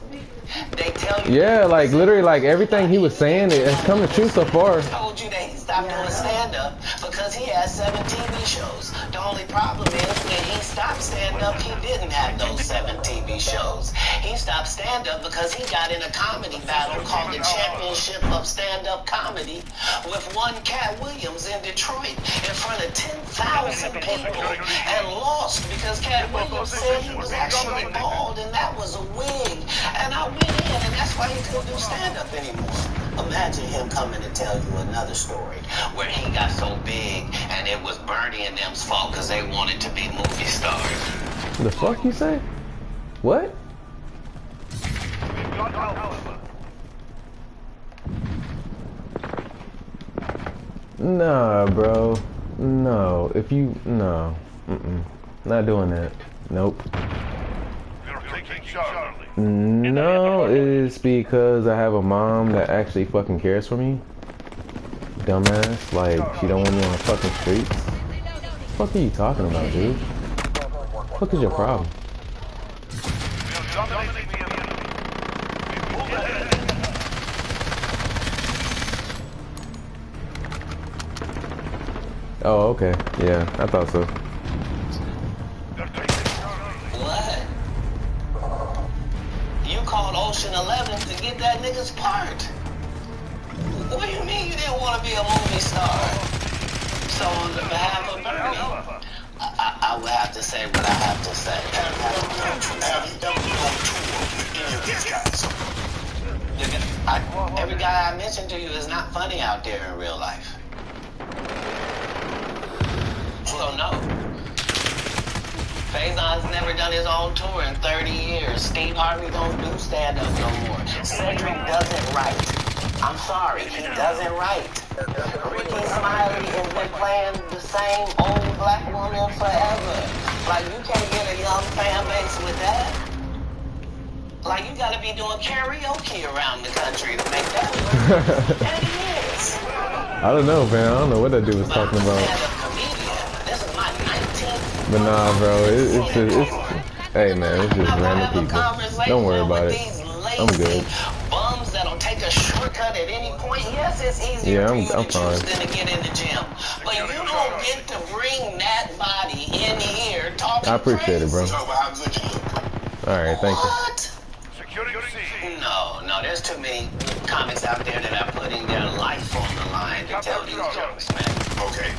They tell you. Yeah, like literally like everything he was saying, it's coming true so far. Told you that he stopped doing stand-up because he has 7 TV shows. The only problem is when he stopped stand-up, he didn't have those 7 TV shows. He stopped stand-up because he got in a comedy battle called the Championship of Stand-Up Comedy with one Cat Williams in Detroit in front of 10,000 people and lost because Cat Williams said he was actually bald and that was a wig. And I went in and that's why he couldn't do stand-up anymore. Imagine him coming to tell you another story where he got so big and it was Bernie and them's fault because they wanted to be movie stars. The fuck you say? What? Nah, bro. No. No. Not doing that. Nope. No, it's because I have a mom that actually fucking cares for me. Dumbass. Like, she don't want me on the fucking streets. What the fuck are you talking about, dude? What the fuck is your problem? Dominating the enemy. We pulled ahead. Oh, okay. Yeah, I thought so. They're taking Charlie. What? You called Ocean 11 to get that nigga's part. What do you mean you didn't want to be a movie star? So on the behalf of Bernie, I would have to say what I have to say. Have you ever been on tour with any of these guys? Every guy I mentioned to you is not funny out there in real life. So no. Faison's never done his own tour in 30 years. Steve Harvey don't do stand-up no more. Cedric doesn't write. I'm sorry, he doesn't write. Ricky Smiley has been playing the same old black woman forever. Like, you can't get a young fan base with that. Like, you gotta be doing karaoke around the country to make that work. And he is. I don't know, man. I don't know what that dude was talking about. This is my 19th. But nah, bro. It's hey, man. It's just random people. Don't worry about it. I'm good. Bums that'll take a shortcut at any point. Yes, it's easier for you to choose than to get in the gym. But you don't get to bring that body in here talking I appreciate it, bro. Alright, thank you. What? No, there's too many comics out there that are putting their life on the line to tell these jokes, man. Okay,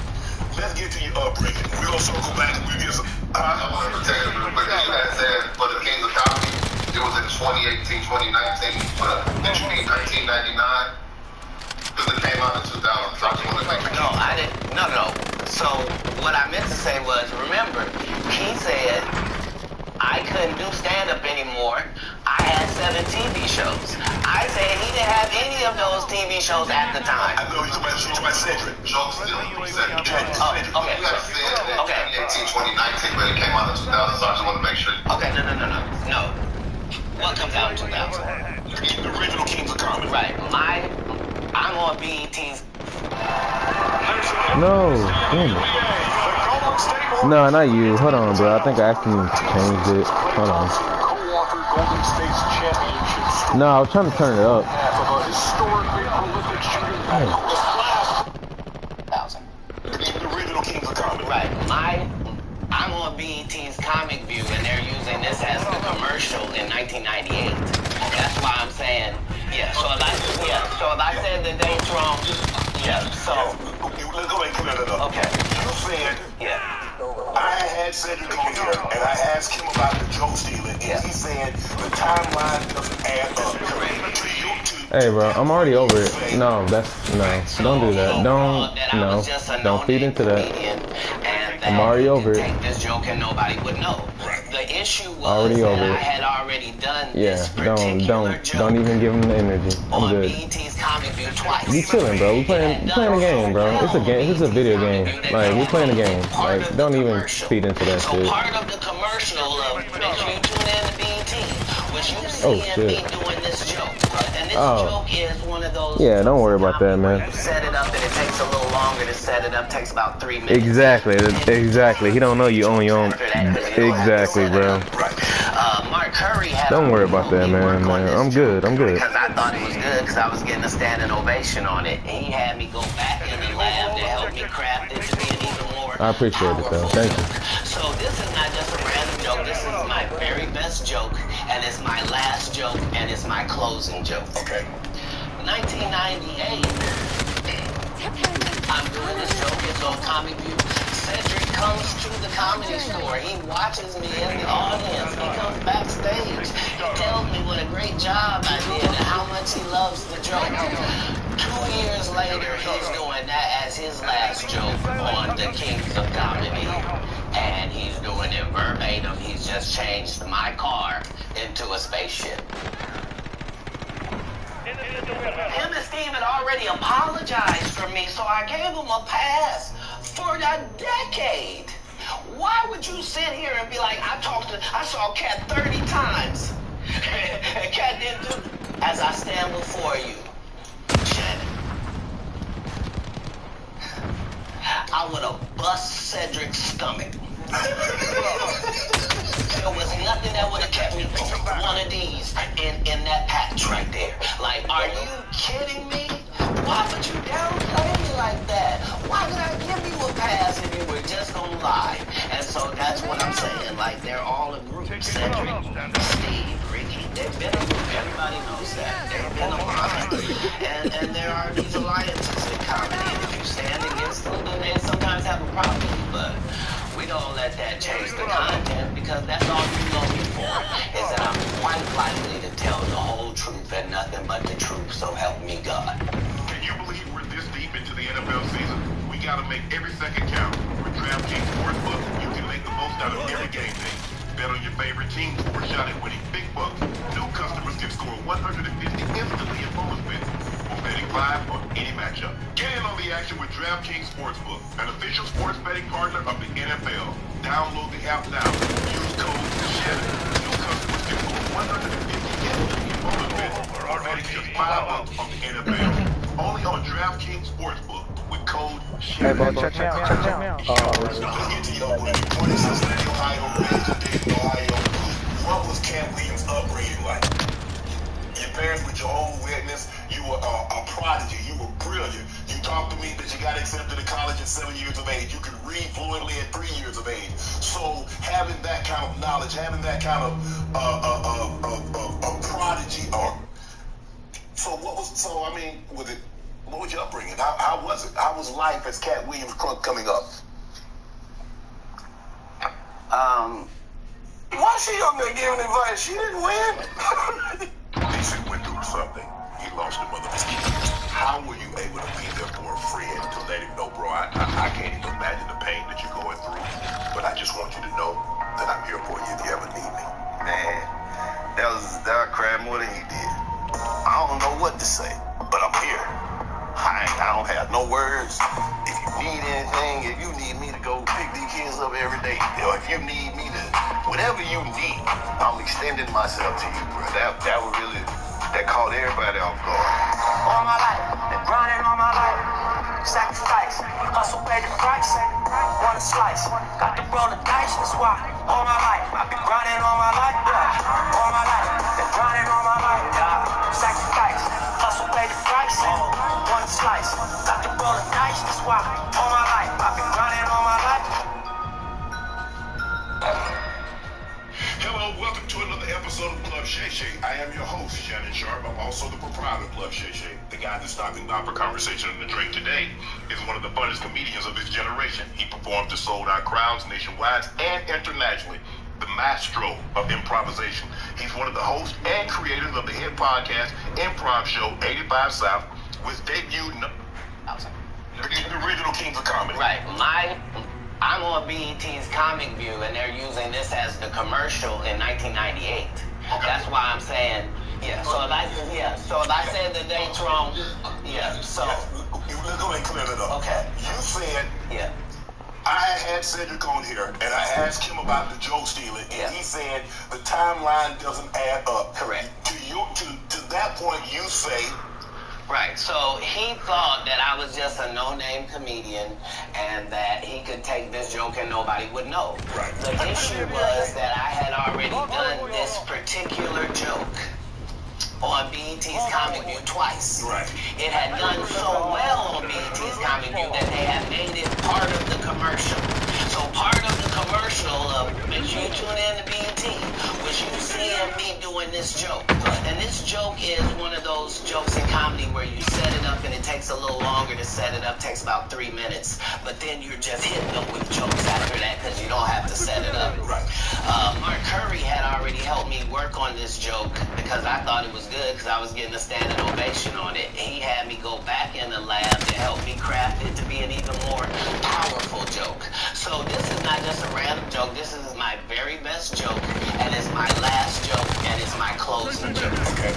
let's get to your upbringing. We're gonna circle back and we'll get some. I want to tell you real quick that you had said for the Kings of Comedy, it was in 2018, 2019, but did you mean 1999? Because it came out in 2000, so I just want to make sure. No, I didn't. No. So what I meant to say was, remember, he said I couldn't do stand-up anymore. I had 7 TV shows. I said he didn't have any of those TV shows at the time. I know you're talking about Cedric. Jokes still said Oh, okay. You had said that 2018, 2019, but it came out in 2000, so I just want to make sure. Okay, no. What comes out in 2000? The original Kings of Comedy. Right. I'm on BET's. No, damn it. No, not you. Hold on, bro. I think I actually changed it. Hold on. No, I was trying to turn it up. The original Kings of Comedy. Right. I'm on BET's Comic View, and they're using this as the commercial in 1998. That's why I'm saying, So if I said the date's wrong, Let's go ahead and clear that up. Okay. You said, I had Cedric on here, and I asked him about the joke stealing, and he said the timeline doesn't add up. Hey, bro, I'm already over it. No, don't do that. Don't feed into that. I'm already over it. Take this joke and nobody would know. The issue was already that over I it. had already done this particular joke. Don't even give him the energy. I'm good. BET's Comic View twice. You chilling, bro. We playing a game, bro. It's a game. It's a video game. Like, we playing a game. Like, don't even feed into that shit. So part of the commercial of make sure you tune in to BET, which you see me doing this joke. And this joke is one of those. Yeah, don't worry about that, man. Set it up, and it takes a little longer to set it up. Takes about 3 minutes. Exactly. He don't know you own your own. Exactly, bro. Mark Curry had. Don't worry about that, man. I'm good. Because I thought it was good because I was getting a standing ovation on it. He had me go back in the lab to help me craft it to be an even more. I appreciate it, though. Thank you. So this is not just a random joke. This is my very best joke, and it's my last joke, and it's my closing joke. Okay. 1998. I'm doing this joke. It's on Comic View. Cedric comes to the Comedy Store. He watches me in the audience. He comes backstage. He tells me what a great job I did and how much he loves the joke. 2 years later, he's doing that as his last joke on the Kings of Comedy. And he's doing it verbatim. He's just changed my car into a spaceship. Him and Steve had already apologized for me, so I gave him a pass for a decade. Why would you sit here and be like, I saw Cat 30 times, and Cat didn't do as I stand before you, Shannon. I would have bust Cedric's stomach. There was nothing that would have kept me from 1 lie. And so that's what I'm saying. Like, they're all a group. Cedric, Steve, Ricky, they've been a group. Everybody knows that. They've been a line. And there are these alliances in comedy. And if you stand against them, then they sometimes have a problem. But we don't let that change the content, because that's all you know me for, is that I'm quite likely to tell the whole truth and nothing but the truth, so help me God. Can you believe we're this deep into the NFL season? We gotta make every second count. With DraftKings Sportsbook, you can make the most out of every game day. Bet on your favorite team for a shot at winning big bucks. New customers can score $150 instantly in bonus bets for betting live on any matchup. Get in on the action with DraftKings Sportsbook, an official sports betting partner of the NFL. Download the app now. Use code SHANNON. New customers can score $150 instantly in bonus bets for betting just $5 on the NFL. Only on DraftKings Sportsbook with code SHANNON. Check me out. Let's get to your point. Born in Cincinnati, Ohio, raised in Dayton, Ohio. What was Cat Williams' upbringing like? Your parents were Jehovah's Witness. You were a prodigy. You were brilliant. You talked to me that you got accepted to college at 7 years of age. You could read fluently at 3 years of age. So having that kind of knowledge, having that kind of prodigy, or what was your upbringing? How was it? How was life as Cat Williams Crunk coming up? Why she up there giving advice? She didn't win. He went through something. He lost a mother. How were you able to be there for a friend to let him know, bro? I can't even imagine the pain that you're going through, but I just want you to know that I'm here for you if you ever need me. Man, that cried more than he did. I don't know what to say, but I'm here. I don't have no words. If you need anything, if you need me to go pick these kids up every day, or if you need me to, whatever you need, I'm extending myself to you, bro. That was really, that caught everybody off guard. All my life, been grinding all my life. Sacrifice, hustle, pay the price. Want a slice, got to roll the dice. That's why all my life, I've been grinding all my life. Yeah. All my life, been grinding all my life. Yeah. Sacrifice, hustle, pay the price. Want a slice, got to roll the dice. That's why all my life, I've been grinding all my life. Hello, welcome to another episode of Club Shay Shay. I am your host, Shannon Sharp. I'm also the proprietor of Club Shay Shay. The guy that's stopping by for conversation and a drink today is one of the funniest comedians of his generation. He performs to sold-out crowds nationwide and internationally. The maestro of improvisation. He's one of the hosts and creators of the hit podcast Improv Show 85 South, which debuted the original Kings of Comedy. Right. I'm on BET's Comic View, and they're using this as the commercial in 1998. Okay. That's why I'm saying, yeah. So if I said the date's wrong, yeah. So Let's go ahead and clear it up. Okay. You said, yeah. I had Cedric on here, and I asked him about the Joe stealing, and he said the timeline doesn't add up. Correct. To that point, you say. Right, so he thought that I was just a no-name comedian and that he could take this joke and nobody would know. Right. The issue was that I had already done this particular joke on BET's Comic View twice. Right. It had done so well on BET's Comic View that they had made it part of the commercial. So part of the commercial of which you tune in to BET was you seeing me doing this joke. And this joke is one of those jokes in comedy where you set it up and it takes a little longer to set it up, takes about 3 minutes, but then you're just hitting them with jokes after that because you don't have to set it up. Right. Mark Curry had already helped me work on this joke because I thought it was good because I was getting a standing ovation on it. He had me go back in the lab to help me craft it to be an even more powerful joke. So this is not just a random joke. This is my very best joke, and it's my last joke, and it's my closing joke. Okay.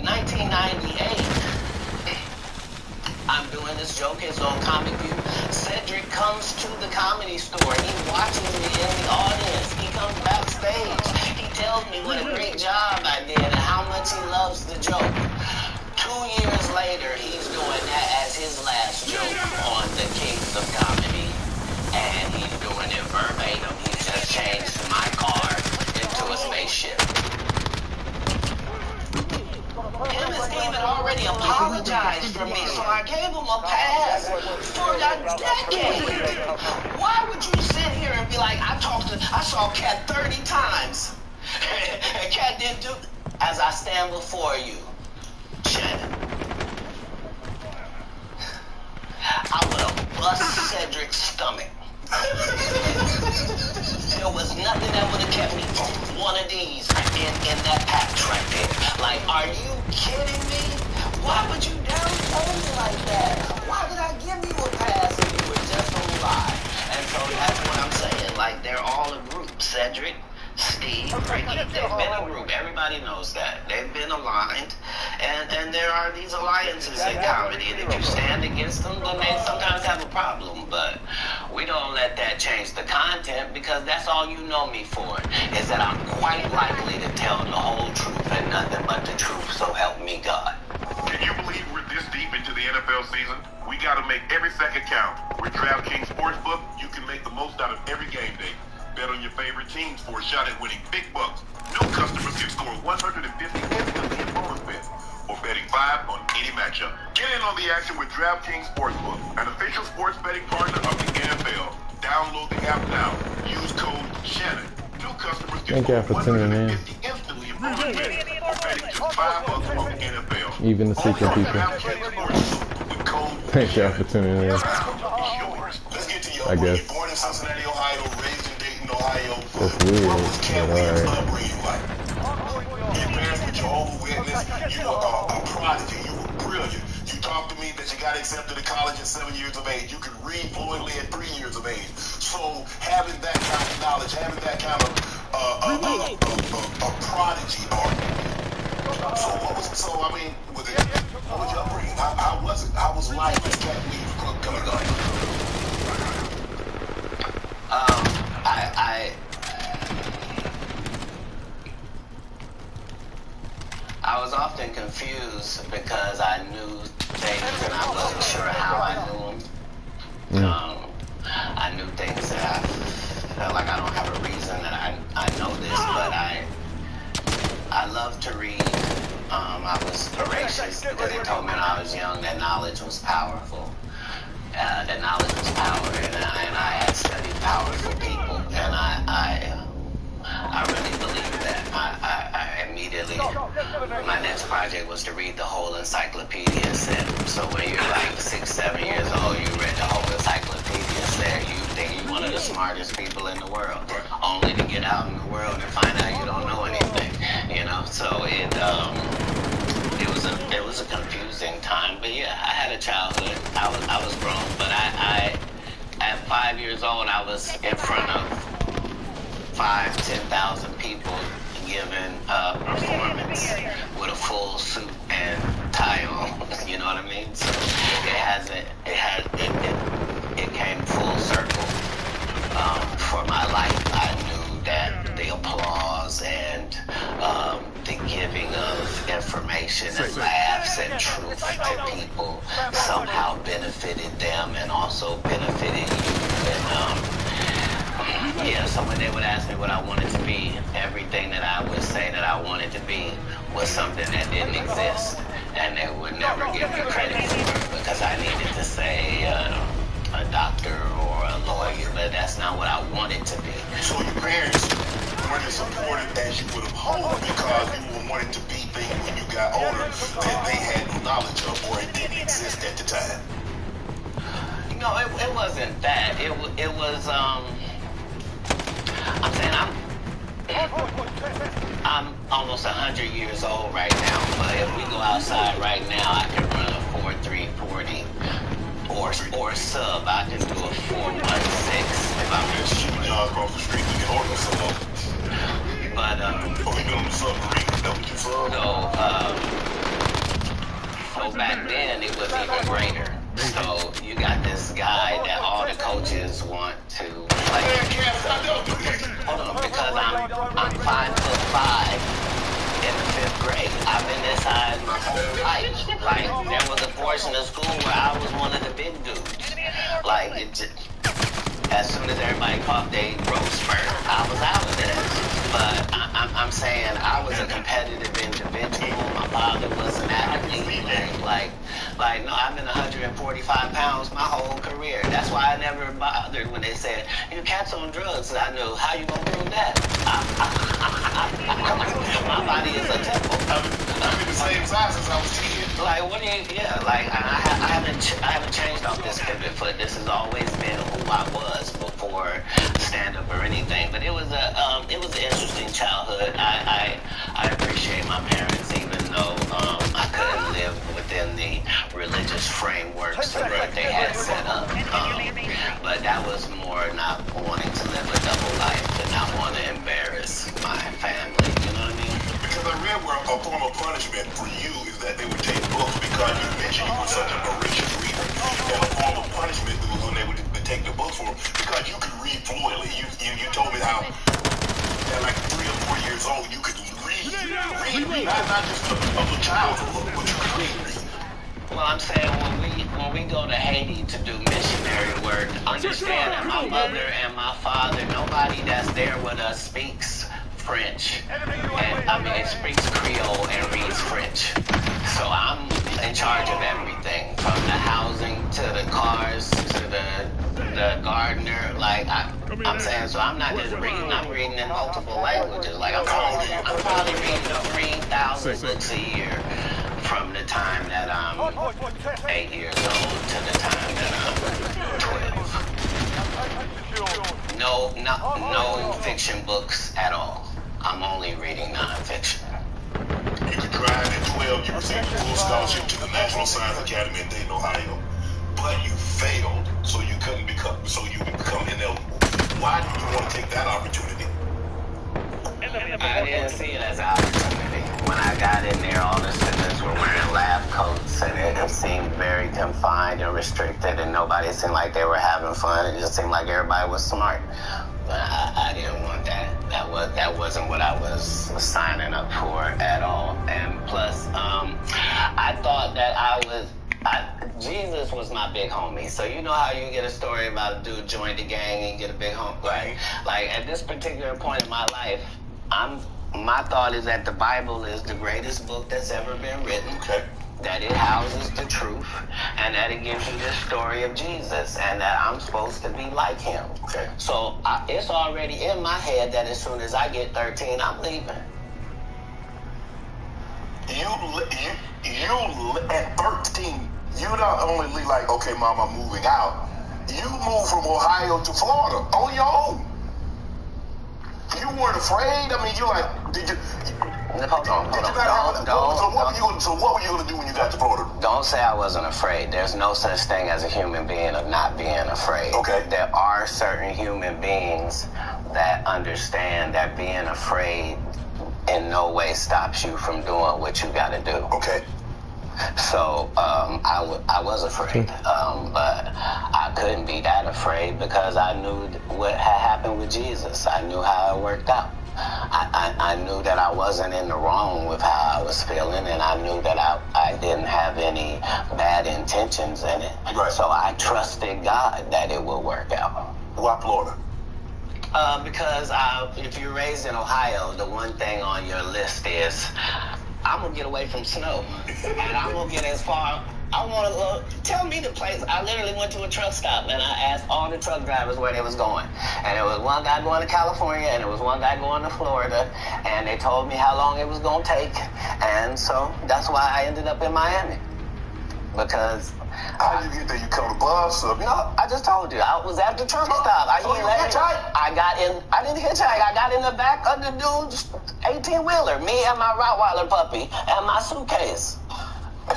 1998. I'm doing this joke. It's on Comic View. Cedric comes to the Comedy Store. He watches me in the audience. He comes backstage. He tells me what a great job I did and how much he loves the joke. 2 years later, he's doing that as his last joke on the Kings of Comedy. And he's doing it verbatim. He just changed my car into a spaceship. Him and Steve had already apologized for me, so I gave him a pass for a decade. Why would you sit here and be like, I saw Cat 30 times. And Cat didn't do as I stand before you, Shannon. I would have bust Cedric's stomach. There was nothing that would have kept me from one of these in that patch right there. Like, are you kidding me? Why would you downplay me like that? Why did I give you a pass if you were just on live? And so that's what I'm saying. Like, they're all a group. Cedric, Steve, Ricky, they've been a group. Everybody knows that. They've been aligned. And there are these alliances in comedy. And if you stand against them, then they sometimes have a problem. But we don't let that change the content, because that's all you know me for, is that I'm quite likely to tell the whole truth and nothing but the truth, so help me God. Can you believe we're this deep into the NFL season? We got to make every second count. With DraftKings Sportsbook, you can make the most out of every game day. Bet on your favorite teams for a shot at winning big bucks. New customers can score $150 instantly in bonus bets, or betting $5 on any matchup. Get in on the action with DraftKings Sportsbook, an official sports betting partner of the NFL. Download the app now. Use code Shannon. New customers can score $150 instantly in bonus bets, or betting just $5 on the NFL. Even the secret people. Thank y'all for tuning in. Let's get to your I guess. Born in Cincinnati, Ohio, raised in Dayton, Ohio. That's weird, What was Cat but Williams' alright. upbringing like? Your parents were Jehovah's Witness. You were a prodigy. You were brilliant. You talked to me that you got accepted to college at 7 years of age. You could read fluently at 3 years of age. So having that kind of knowledge, having that kind of a prodigy, what was your upbringing? How was it? How was life as Cat Williams coming up? I was often confused because I knew things and I wasn't sure how I knew them. I knew things that I felt like I don't have a reason that I know this, but I love to read. I was voracious because they told me when I was young that knowledge was powerful. That knowledge was power, and I had studied powerful people, and I really believe that. I immediately, my next project was to read the whole encyclopedia set. So when you're like 6, 7 years old, you read the whole encyclopedia set, you think you're one of the smartest people in the world, only to get out in the world and find out you don't know anything, you know? So it was a confusing time, but yeah, I had a childhood. I was grown, but I at 5 years old, I was in front of 5,000-10,000 people giving a performance with a full suit and tie on. You know what I mean? So it came full circle. For my life, I knew that the applause and the giving of information and laughs and truth to people somehow benefited them and also benefited you. And yeah, so when they would ask me what I wanted to be, everything that I would say that I wanted to be was something that didn't exist, and they would never give me credit for it because I needed to say a doctor or a lawyer, but that's not what I wanted to be. So your parents weren't as supportive as you would have hoped because you were wanting to be things when you got older that they had knowledge of or it didn't exist at the time. No, it wasn't that. It was I'm saying I'm almost 100 years old right now, but if we go outside right now, I can run a 4.340 or sub. I can do a 4.16 if I'm just shooting y'all across the street to get order some. But we doing the submarine. That what you saw? So back then it was even greater. So you got this guy that all the coaches want to play. Hold on, because I'm 5'5" in the 5th grade. I've been this size my whole life. Like there was a portion of school where I was one of the big dudes. Like as soon as everybody caught their growth spurt, I was out of it. But I'm saying I was a competitive individual. My father was an athlete, and like Like, no, I've been 145 pounds my whole career. That's why I never bothered when they said, you cat's on drugs. I knew, how you gonna prove that? My body is a temple. I've been the same size since I was 10. Like, what do you, yeah, like, I haven't changed off this pivot foot. This has always been who I was before stand-up or anything. But it was an interesting childhood. I appreciate my parents, even though I couldn't live within the religious frameworks that they had set up. But that was more not wanting to live a double life and not want to embarrass my family. You know what I mean? Because I read where a form of punishment for you is that they would take books because you mentioned you were such a voracious reader. And a form of punishment was when they would take the books for them because you could read fluently. You told me how at like 3 or 4 years old you could read, not just a child's book, but you could read. Well, I'm saying when we go to Haiti to do missionary work, understand that my mother and my father, nobody that's there with us speaks French. And I mean, it speaks Creole and reads French. So I'm in charge of everything, from the housing to the cars to the gardener. Like I'm saying, so I'm not just reading. I'm reading in multiple languages. Like I'm probably reading 3,000 books a year. From the time that I'm 8 years old to the time that I'm 12. No fiction books at all. I'm only reading nonfiction. You could drive at 12, you received a full scholarship to the National Science Academy in Dayton, Ohio. But you failed, so you could become ineligible. Why did you want to take that opportunity? I didn't see it as an opportunity. When I got in there, all the students were wearing lab coats, and it seemed very confined and restricted, and nobody seemed like they were having fun. It just seemed like everybody was smart. But I didn't want that. That wasn't what I was signing up for at all. And plus, I thought that Jesus was my big homie. So you know how you get a story about a dude joined the gang and get a big homie? Right? Like at this particular point in my life, my thought is that the Bible is the greatest book that's ever been written. Okay. That it houses the truth, and that it gives you the story of Jesus, and that I'm supposed to be like him. Okay. So it's already in my head that as soon as I get 13, I'm leaving. You at 13, you not only like, okay, Mom, I'm moving out. You moved from Ohio to Florida on your own. You weren't afraid? I mean, you like, did you... Hold on. So what were you going to do when you got to Florida? Don't say I wasn't afraid. There's no such thing as a human being of not being afraid. Okay. There are certain human beings that understand that being afraid in no way stops you from doing what you got to do. Okay. So I was afraid, but I couldn't be that afraid because I knew what had happened with Jesus. I knew how it worked out. I knew that I wasn't in the wrong with how I was feeling, and I knew that I didn't have any bad intentions in it. Right. So I trusted God that it would work out. Why Florida? Because if you're raised in Ohio, the one thing on your list is, I'm going to get away from snow, and I'm going to get as far... I want to tell me the place. I literally went to a truck stop and I asked all the truck drivers where they was going. And there was one guy going to California and there was one guy going to Florida. And they told me how long it was going to take. And so that's why I ended up in Miami. Because... How did you get there? You come to bus? Or... No, I just told you. I was at the truck stop. I didn't hitchhike. I got in the back of the dude's 18-wheeler. Me and my Rottweiler puppy and my suitcase.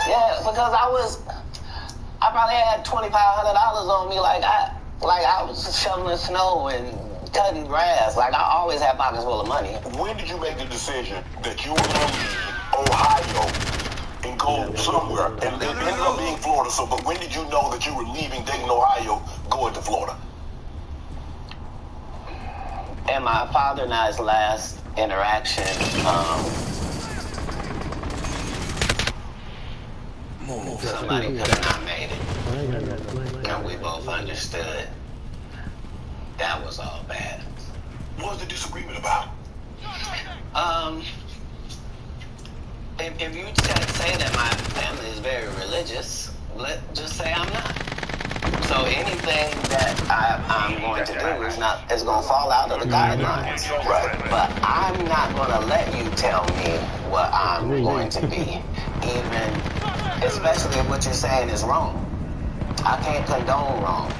Yeah, because I probably had $2,500 on me, like I was shoveling snow and cutting grass. Like I always had pockets full of money. When did you make the decision that you were going to leave Ohio and go somewhere? And it ended up being Florida. So, but when did you know that you were leaving Dayton, Ohio, going to Florida? In my father and I's last interaction, somebody could have not made it. And we both understood that was all bad. What was the disagreement about? It if you say that my family is very religious, let's just say I'm not. So anything that I'm going to do is going to fall out of the guidelines. Right. But I'm not going to let you tell me what I'm going to be, especially if what you're saying is wrong. I can't condone wrong.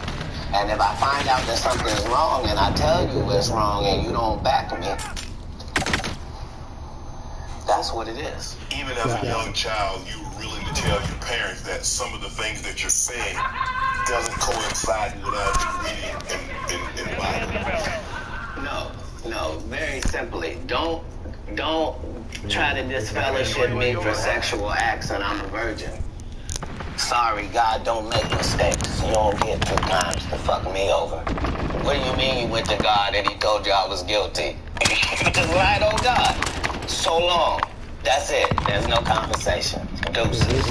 And if I find out that something is wrong and I tell you it's wrong and you don't back me, that's what it is. Even as a young child, you were willing to tell your parents that some of the things that you're saying doesn't coincide with what I've been reading in the Bible. No, very simply, don't try to disfellowship me for sexual acts and I'm a virgin. Sorry, God don't make mistakes. You don't get 2 times to fuck me over. What do you mean you went to God and he told you I was guilty? You just lied on God. So long. That's it. There's no conversation. Deuces.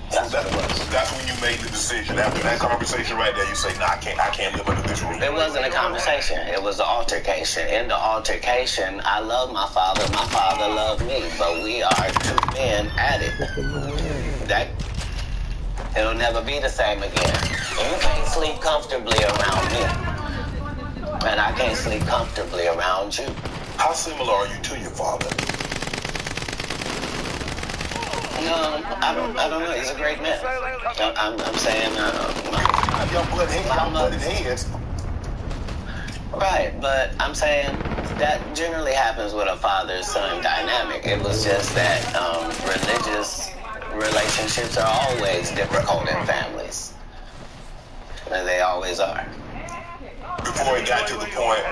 That's when you made the decision. After that conversation right there, you say, nah, I can't live under this rule. It wasn't a conversation. It was an altercation. In the altercation, I love my father loved me, but we are 2 men at it. It'll never be the same again. You can't sleep comfortably around me, and I can't sleep comfortably around you. How similar are you to your father? No, I don't know. He's a great man. I'm saying, Y'all butted heads. Right, but I'm saying that generally happens with a father-son dynamic. It was just that religious relationships are always difficult in families. And they always are. Before it got to the point,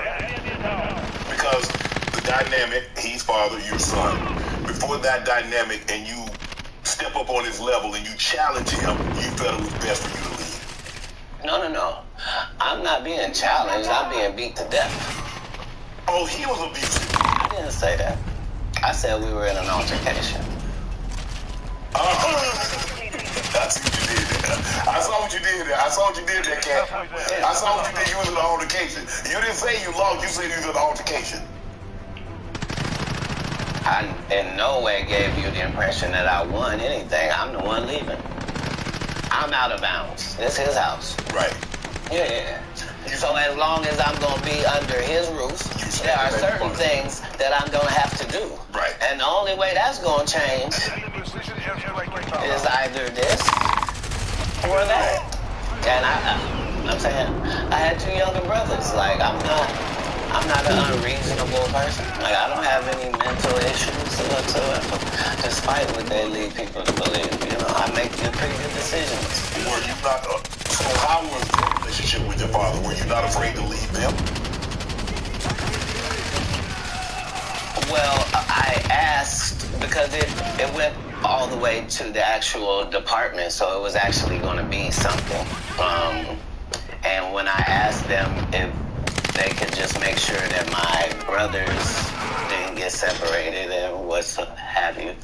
because the dynamic, he's father, you're son. Before that dynamic and you step up on his level and you challenge him, you felt it was best for you to leave. No. I'm not being challenged. I'm being beat to death. Oh, he was abusive. I didn't say that. I said we were in an altercation. I see what you did there. I saw what you did there. I saw what you did there, Cat. I saw what you did. You was in an altercation. You didn't say you lost. You said you was in an altercation. I in no way gave you the impression that I won anything. I'm the one leaving. I'm out of bounds. This is his house. Right. Yeah. So as long as I'm going to be under his roof, there are certain things that I'm going to have to do. Right. And the only way that's going to change is either this or that. And I'm saying, I had 2 younger brothers. Like, I'm not an unreasonable person. Like, I don't have any mental issues whatsoever, despite what they lead people to believe. You know, I make pretty good decisions. Were you not, so how was your relationship with your father? Were you not afraid to leave them? Well, I asked, because it went all the way to the actual department, so it was actually going to be something. And when I asked them if they could just make sure that my brothers didn't get separated and what have you,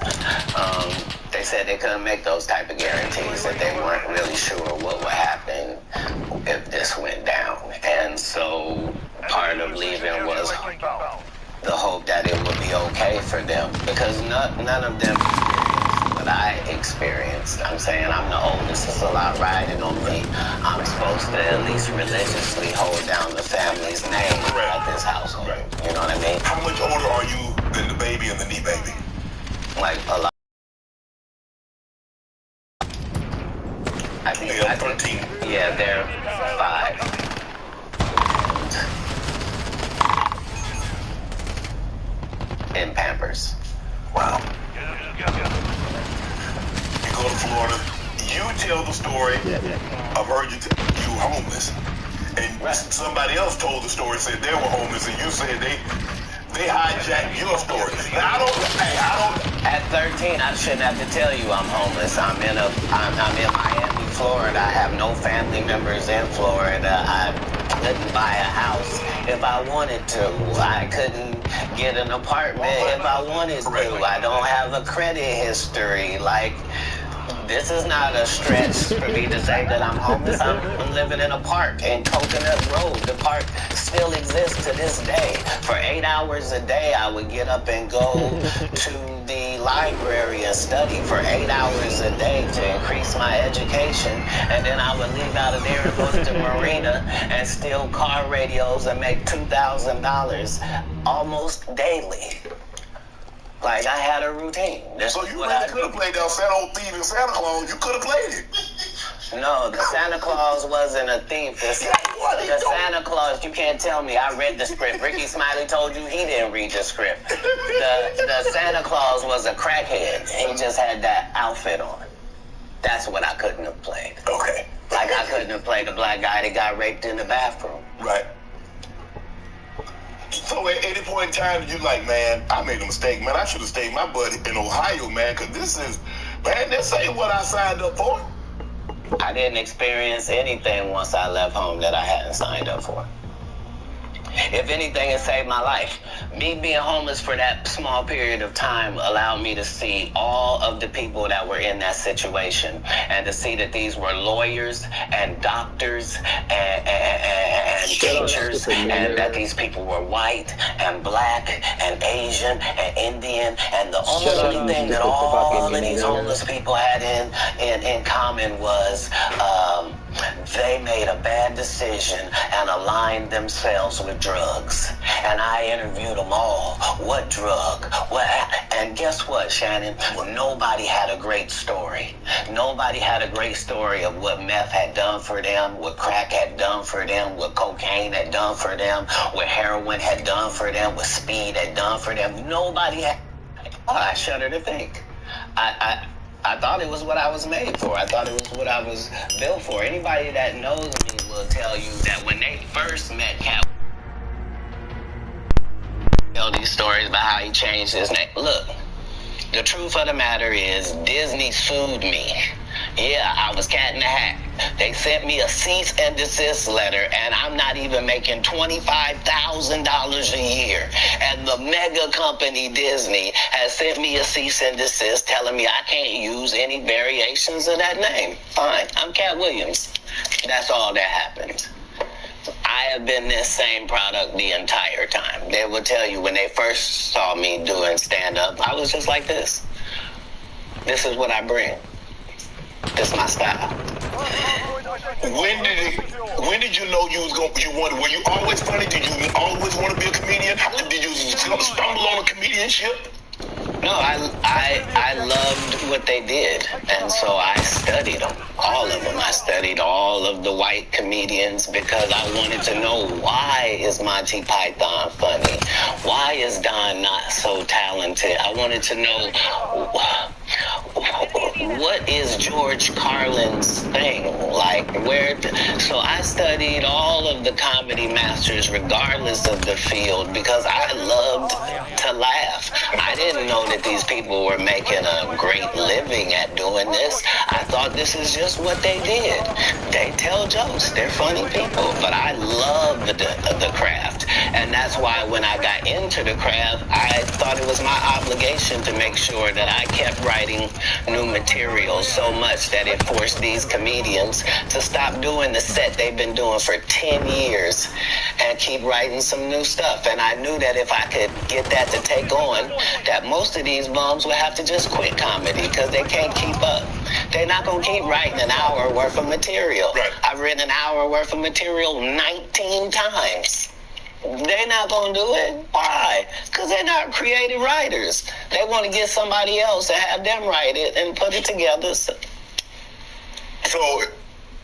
they said they couldn't make those type of guarantees, that they weren't really sure what would happen if this went down. And so part of leaving was the hope that it would be okay for them, because none of them what I experienced. I'm saying I'm the oldest. It's a lot riding on me. I'm supposed to at least religiously hold down the family's name at this household. Right. You know what I mean? How much older are you than the baby and the knee baby? Like a lot. I think 13. Yeah, they're 5. In Pampers. Wow. You go to Florida, you tell the story. I've heard you were homeless. And somebody else told the story, said they were homeless, and you said they hijacked your story. Now, I don't. At 13, I shouldn't have to tell you I'm homeless. I'm in Miami, Florida. I have no family members in Florida. I couldn't buy a house if I wanted to. I couldn't get an apartment if I wanted to. I don't have a credit history. Like, This is not a stretch for me to say that I'm homeless. I'm living in a park in Coconut Grove. The park still exists to this day. For 8 hours a day, I would get up and go to the library and study for 8 hours a day to increase my education. And then I would leave out of there and go to the marina and steal car radios and make $2,000 almost daily. Like, I had a routine. So you really could have played that old thieving Santa Claus. You could have played it. No, the Santa Claus wasn't a thief. The Santa Claus, you can't tell me. I read the script. Ricky Smiley told you he didn't read the script. The Santa Claus was a crackhead. He just had that outfit on. That's what I couldn't have played. Okay. Like, I couldn't have played the black guy that got raped in the bathroom. Right. So at any point in time, you like, man, I made a mistake, man. I should have stayed my buddy in Ohio, man, because this ain't what I signed up for. I didn't experience anything once I left home that I hadn't signed up for. If anything, it saved my life. Me being homeless for that small period of time allowed me to see all of the people that were in that situation and to see that these were lawyers and doctors and teachers, and that these people were white and black and Asian and Indian, and the only thing that all of these homeless people had in common was they made a bad decision and aligned themselves with drugs. And I interviewed them all. What drug? What? And guess what, Shannon? Nobody had a great story. Nobody had a great story of what meth had done for them, what crack had done for them, what cocaine had done for them, what heroin had done for them, what speed had done for them. Nobody had. Oh, I shudder to think. I thought it was what I was made for. I thought it was what I was built for. Anybody that knows me will tell you that when they first met Cat, tell these stories about how he changed his name. Look, the truth of the matter is Disney sued me. Yeah, I was Cat in the Hat. They sent me a cease and desist letter, and I'm not even making $25,000 a year. And the mega company Disney has sent me a cease and desist telling me I can't use any variations of that name. Fine, I'm Cat Williams. That's all that happened. I have been this same product the entire time. They will tell you when they first saw me doing stand-up, I was just like this. This is what I bring. This is my style. When did you know were you always funny? Did you always want to be a comedian? Did you stumble on a comedianship? No, I loved what they did, and so I studied them, all of them. I studied all of the white comedians because I wanted to know, why is Monty Python funny? Why is Don not so talented? I wanted to know, what is George Carlin's thing? Like, so I studied all of the comedy masters regardless of the field because I loved to laugh. I didn't know that these people were making a great living at doing this. I thought this is just what they did. They tell jokes. They're funny people. But I loved the craft. And that's why when I got into the craft, I thought it was my obligation to make sure that I kept writing new material so much that it forced these comedians to stop doing the set they've been doing for 10 years and keep writing some new stuff. And I knew that if I could get that to take on, that most of these bums would have to just quit comedy because they can't keep up. They're not going to keep writing an hour worth of material. Right. I've written an hour worth of material 19 times. They're not going to do it. Why? Because they're not creative writers. They want to get somebody else and have them write it and put it together. So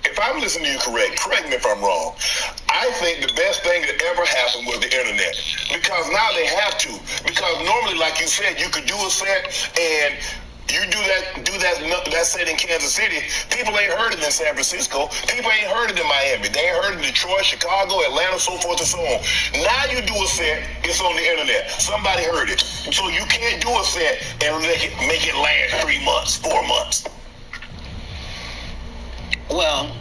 if I'm listening to you correct me if I'm wrong. I think the best thing that ever happened was the internet. Because now they have to. Because normally, like you said, you could do a set and you do that set in Kansas City, people ain't heard it in San Francisco. People ain't heard it in Miami. They ain't heard it in Detroit, Chicago, Atlanta, so forth and so on. Now you do a set, it's on the internet. Somebody heard it. So you can't do a set and make it last 3 months, 4 months. Well,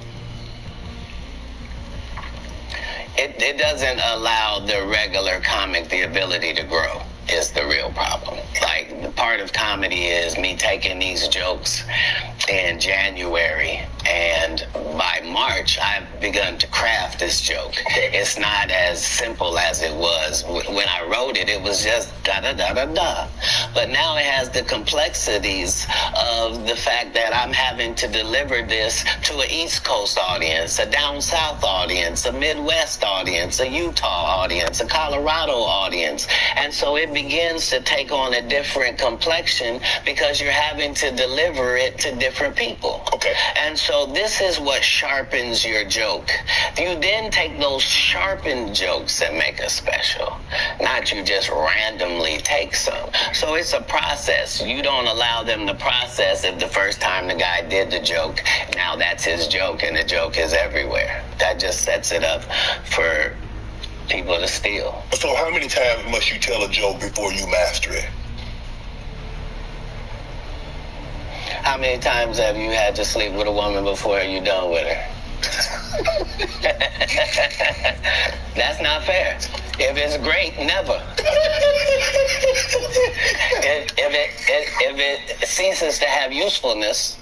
it doesn't allow the regular comic the ability to grow, is the real problem. Like, the part of comedy is me taking these jokes in January, and by March I've begun to craft this joke. It's not as simple as it was when I wrote it. It was just da da da da da, but now it has the complexities of the fact that I'm having to deliver this to an East Coast audience, a down South audience, a Midwest audience, a Utah audience, a Colorado audience, and so it begins to take on a different complexion because you're having to deliver it to different people. Okay. And so this is what sharpens your joke. You then take those sharpened jokes and make a special. Not you just randomly take some. So it's a process. You don't allow them to process if the first time the guy did the joke, now that's his joke and the joke is everywhere. That just sets it up for people to steal. So how many times must you tell a joke before you master it? How many times have you had to sleep with a woman before you're done with her? That's not fair. If it's great, never. If it ceases to have usefulness,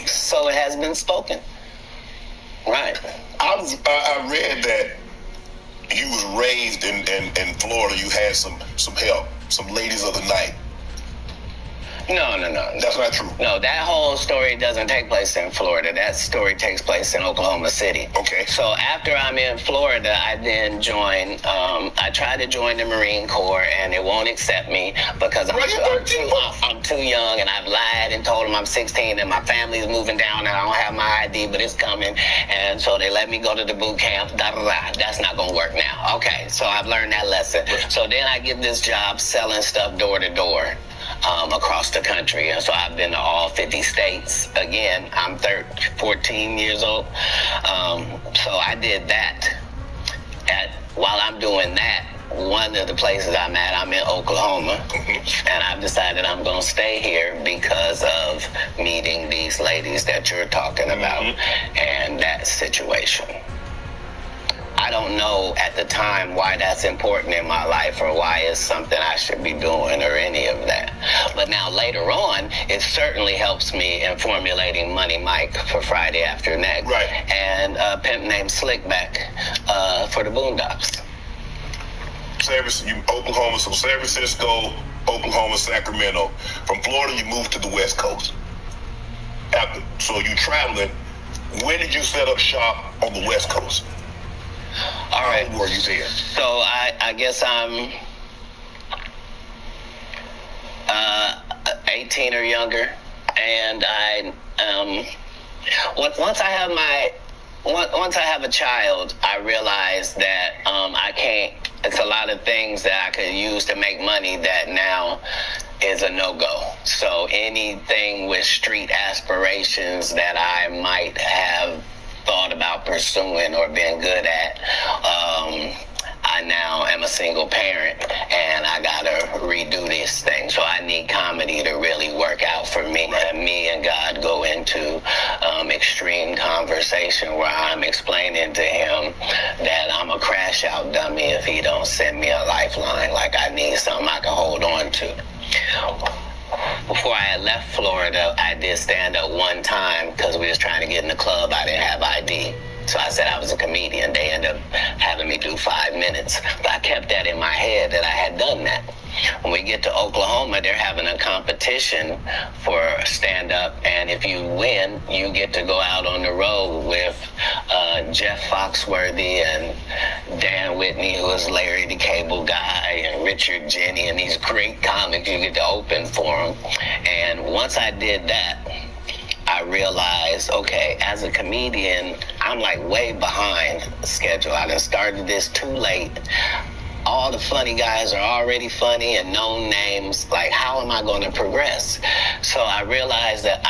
so it has been spoken. Right. I read that you was raised in Florida. You had some help, some ladies of the night. No. That's not true. No, that whole story doesn't take place in Florida. That story takes place in Oklahoma City. Okay. So after I'm in Florida, I then join, I tried to join the Marine Corps, and it won't accept me because I'm too young, and I've lied and told them I'm 16 and my family's moving down and I don't have my ID, but it's coming. And so they let me go to the boot camp. That's not going to work now. Okay, so I've learned that lesson. So then I get this job selling stuff door to door. Across the country, and so I've been to all 50 states. Again, I'm 14 years old, so I did that. While I'm doing that, one of the places I'm in Oklahoma, and I've decided I'm going to stay here because of meeting these ladies that you're talking about and that situation. I don't know at the time why that's important in my life or why it's something I should be doing or any of that. But now later on, it certainly helps me in formulating Money Mike for Friday After Next. Right. And a pimp named Slickback for the Boondocks. Oklahoma, so San Francisco, Oklahoma, Sacramento. From Florida, you moved to the West Coast. So you traveling. When did you set up shop on the West Coast? All right. How old were you there? So I guess I'm 18 or younger, and once I have a child, I realized that I can't. It's a lot of things that I could use to make money that now is a no-go. So anything with street aspirations that I might have thought about pursuing or being good at, I now am a single parent and I gotta redo this thing. So I need comedy to really work out for me. And me and God go into extreme conversation where I'm explaining to him that I'm a crash out dummy if he don't send me a lifeline. Like I need something I can hold on to. Before I had left Florida, I did stand up one time because we was trying to get in the club. I didn't have ID. So I said I was a comedian. They ended up having me do 5 minutes. But I kept that in my head that I had done that. When we get to Oklahoma, they're having a competition for stand-up. And if you win, you get to go out on the road with Jeff Foxworthy and Dan Whitney, who is Larry the Cable Guy, and Richard Jenny, and these great comics. You get to open for them. And once I did that, I realized, okay, as a comedian, I'm like way behind schedule. I done started this too late. All the funny guys are already funny and known names. Like, how am I going to progress? So I realized that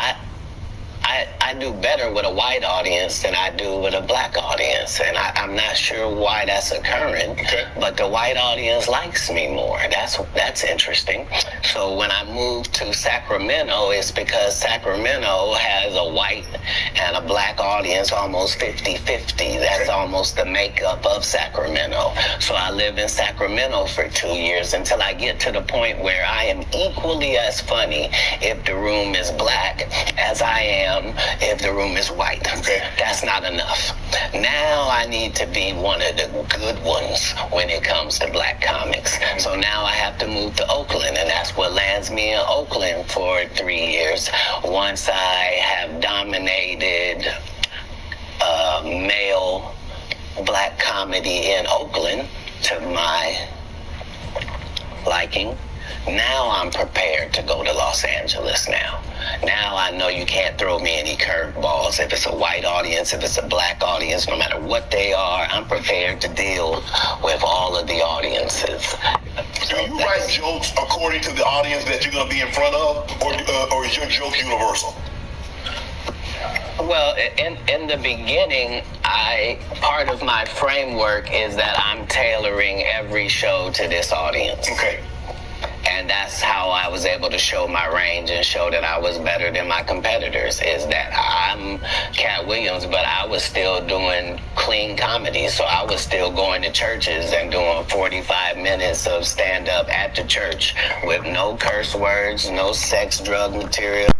I do better with a white audience than I do with a black audience. And I'm not sure why that's occurring, but the white audience likes me more. That's interesting. So when I moved to Sacramento, it's because Sacramento has a white and a black audience almost 50-50. That's almost the makeup of Sacramento. So I lived in Sacramento for 2 years until I get to the point where I am equally as funny if the room is black as I am if the room is white. That's not enough. Now I need to be one of the good ones when it comes to black comics. So now I have to move to Oakland, and that's what lands me in Oakland for 3 years. Once I have dominated male black comedy in Oakland to my liking, now I'm prepared to go to Los Angeles now. Now I know you can't throw me any curveballs. If it's a white audience, if it's a black audience, no matter what they are, I'm prepared to deal with all of the audiences. Do you write jokes according to the audience that you're going to be in front of, or is your joke universal? Well, in the beginning, part of my framework is that I'm tailoring every show to this audience. Okay. And that's how I was able to show my range and show that I was better than my competitors, is that I'm Cat Williams, but I was still doing clean comedy. So I was still going to churches and doing 45 minutes of stand-up at the church with no curse words, no sex, drug material.